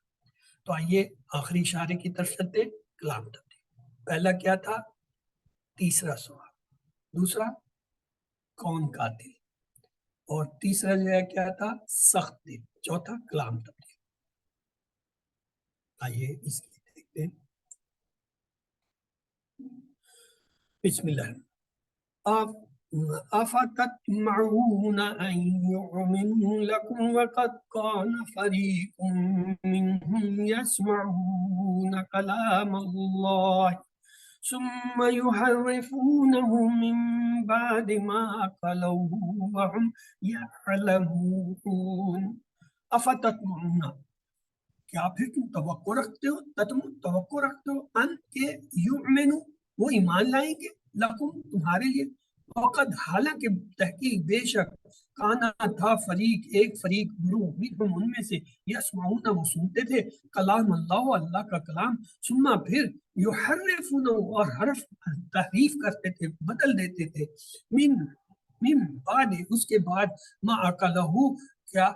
Speaker 1: تو آئیے آخری اشارے کی طرف چلتے ہیں، کلام تبدیل۔ پہلا کیا تھا؟ تیسرا سوال، دوسرا کون قاتل، اور تیسرا جو ہے کیا تھا؟ سخت دل، چوتھا کلام تبدیل۔ آئیے اس کی دیکھتے ہیں۔ بسم اللہ۔ أفتطمعون أن يؤمنوا لكم وقد كان فريق منهم يسمعون كلام الله ثم يحرفونه من بعد ما عقلوه وهم يعلمون۔ أفتطمعون کیا پھر تم توقع رکھتے ہو، توقع رکھتے ہو ان کہ یؤمنو وہ ایمان لائیں گے، لکم تمہارے لیے، وقد حالانکہ تحقیق بے شک، کانا تھا فریق ایک فریق گروہ منہم ان میں سے، یسمعون وہ سنتے تھے کلام اللہ اللہ کا کلام، ثم پھر یحرفون اور حرف تحریف کرتے تھے، بدل دیتے تھے، من بعد اس کے بعد، ما عقلہ کیا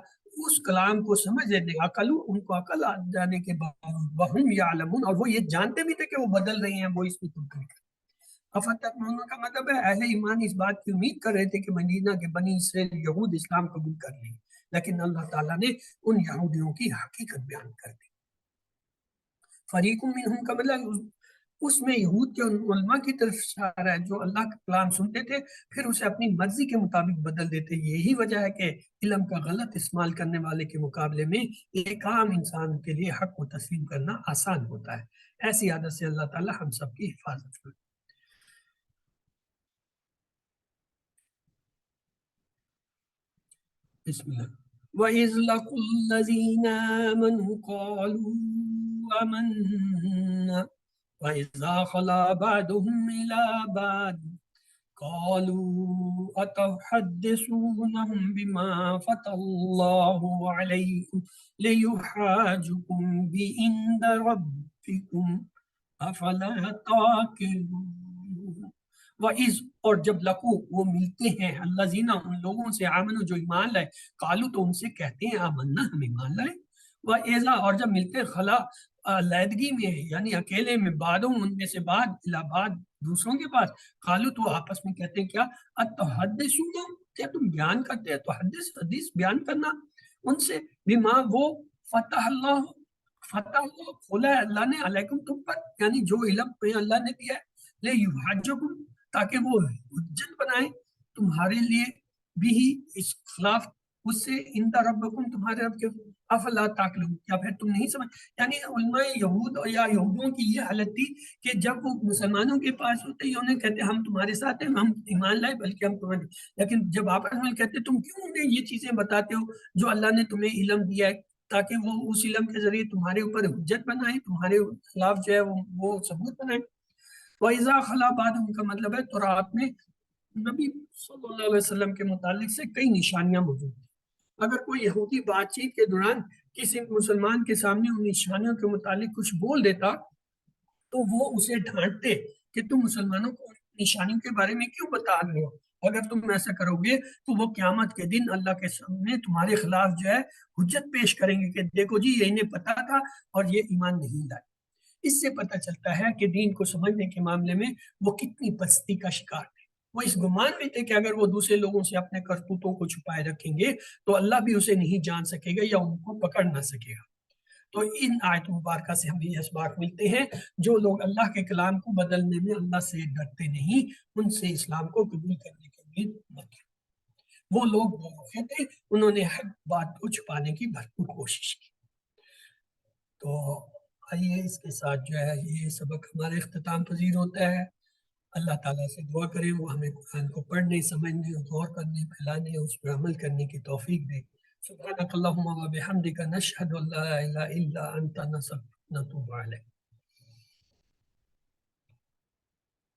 Speaker 1: اس کلام کو سمجھ لینے، عقلو ان کو عقل آ جانے کے بعد، وہم یعلمون اور وہ یہ جانتے بھی تھے کہ وہ بدل رہے ہیں، وہ اس کو تبدیل کر۔ افتطمعون کا مطلب ہے اہل ایمان اس بات کی امید کر رہے تھے کہ مدینہ کے بنی اسرائیل یہود اسلام قبول کر لیں، لیکن اللہ تعالیٰ نے ان یہودیوں کی حقیقت بیان کر دی۔ فریق منہم کا مطلب اس میں یہود کے علماء کی طرف اشارہ ہے جو اللہ کا کلام سنتے تھے پھر اسے اپنی مرضی کے مطابق بدل دیتے۔ یہی وجہ ہے کہ علم کا غلط استعمال کرنے والے کے مقابلے میں ایک عام انسان کے لیے حق کو تسلیم کرنا آسان ہوتا ہے۔ ایسی عادت سے اللہ تعالی ہم سب کی حفاظت کرے۔ بسم اللہ۔ وَإِذْ لَقُوا الَّذِينَ آمَنُوا قَالُوا آمَنَّا وَإِذَا خَلَا بَعْضُهُمْ إِلَىٰ بَعْضٍ قَالُوا أَتُحَدِّثُونَهُم بِمَا فَتَحَ اللَّهُ عَلَيْكُمْ لِيُحَاجُّوكُم بِهِ عِندَ رَبِّكُمْ أَفَلَا تَعْقِلُونَ۔ وَإِذْ اور جب لقو وہ ملتے ہیں، الذین ان لوگوں سے، آمنوا جو ایمان لائے، قالو تو ان سے کہتے ہیں آمنا ہم ایمان لائے، وَإِذَا اور جب ملتے ہیں، خلا علیحدگی میں یعنی اکیلے میں، بعدوں ان میں سے بعد، الی بعد دوسروں کے پاس، قالو تو آپس میں کہتے ہیں کیا، اتحدثون کیا تم بیان کرتے ہیں، تو حدیث بیان کرنا ان سے، بما وہ فتح اللہ، فتح اللہ کھولا ہے اللہ نے علیکم تم پر، یعنی جو علم تمہیں اللہ نے دیا ہے، لے یحجکم تاکہ وہ حجت بنائے تمہارے لیے بھی اس خلاف اس سے، عند ربکم تمہارے رب کے، افلا تعقلون کیا پھر تم نہیں سمجھ؟ یعنی علماء یہود یا یہودوں کی یہ حالت تھی کہ جب وہ مسلمانوں کے پاس ہوتے ہی انہیں کہتے ہم تمہارے ساتھ ہیں، ہم ایمان لائے بلکہ ہم تمہارے، لیکن جب آپس میں کہتے تم کیوں انہیں یہ چیزیں بتاتے ہو جو اللہ نے تمہیں علم دیا ہے، تاکہ وہ اس علم کے ذریعے تمہارے اوپر حجت بنائے، تمہارے خلاف جو ہے وہ ثبوت بنائے۔ وَإِذَا خَلَا بَعْضُهُمْ کا مطلب ہے تورات میں نبی صلی اللہ علیہ وسلم کے متعلق سے کئی نشانیاں موجود ہیں۔ اگر کوئی یہودی بات چیت کے دوران کسی مسلمان کے سامنے ان نشانیوں کے متعلق کچھ بول دیتا تو وہ اسے ڈھانٹتے کہ تم مسلمانوں کو نشانیوں کے بارے میں کیوں بتا رہے ہو؟ اگر تم ایسا کرو گے تو وہ قیامت کے دن اللہ کے سامنے تمہارے خلاف جو ہے حجت پیش کریں گے کہ دیکھو جی یہ انہیں پتا تھا اور یہ ایمان نہیں لائے۔ اس سے پتہ چلتا ہے کہ دین کو سمجھنے کے معاملے میں وہ کتنی پستی کا شکار تھے۔ وہ اس گمان میں تھے کہ اگر وہ دوسرے لوگوں سے اپنے کرتوتوں کو چھپائے رکھیں گے تو اللہ بھی اسے نہیں جان سکے گا یا ان کو پکڑ نہ سکے گا۔ تو ان آیت مبارکہ سے ہمیں یہ اسباق ملتے ہیں، جو لوگ اللہ کے کلام کو بدلنے میں اللہ سے ڈرتے نہیں، ان سے اسلام کو قبول کرنے کی امید مت کریں۔ وہ لوگ بے تھے، انہوں نے حق بات کو چھپانے کی بھرپور کوشش کی۔ تو آئیے اس کے ساتھ جو ہے یہ سبق ہمارے اختتام پذیر ہوتا ہے۔ اللہ تعالیٰ سے دعا کریں وہ ہمیں قرآن کو پڑھنے، سمجھنے، غور کرنے، پھیلانے، اس پر عمل کرنے کی توفیق دے۔ سبحانک اللہم و بحمدک نشہد ان لا الہ الا انت نستغفرک ونتوب الیک۔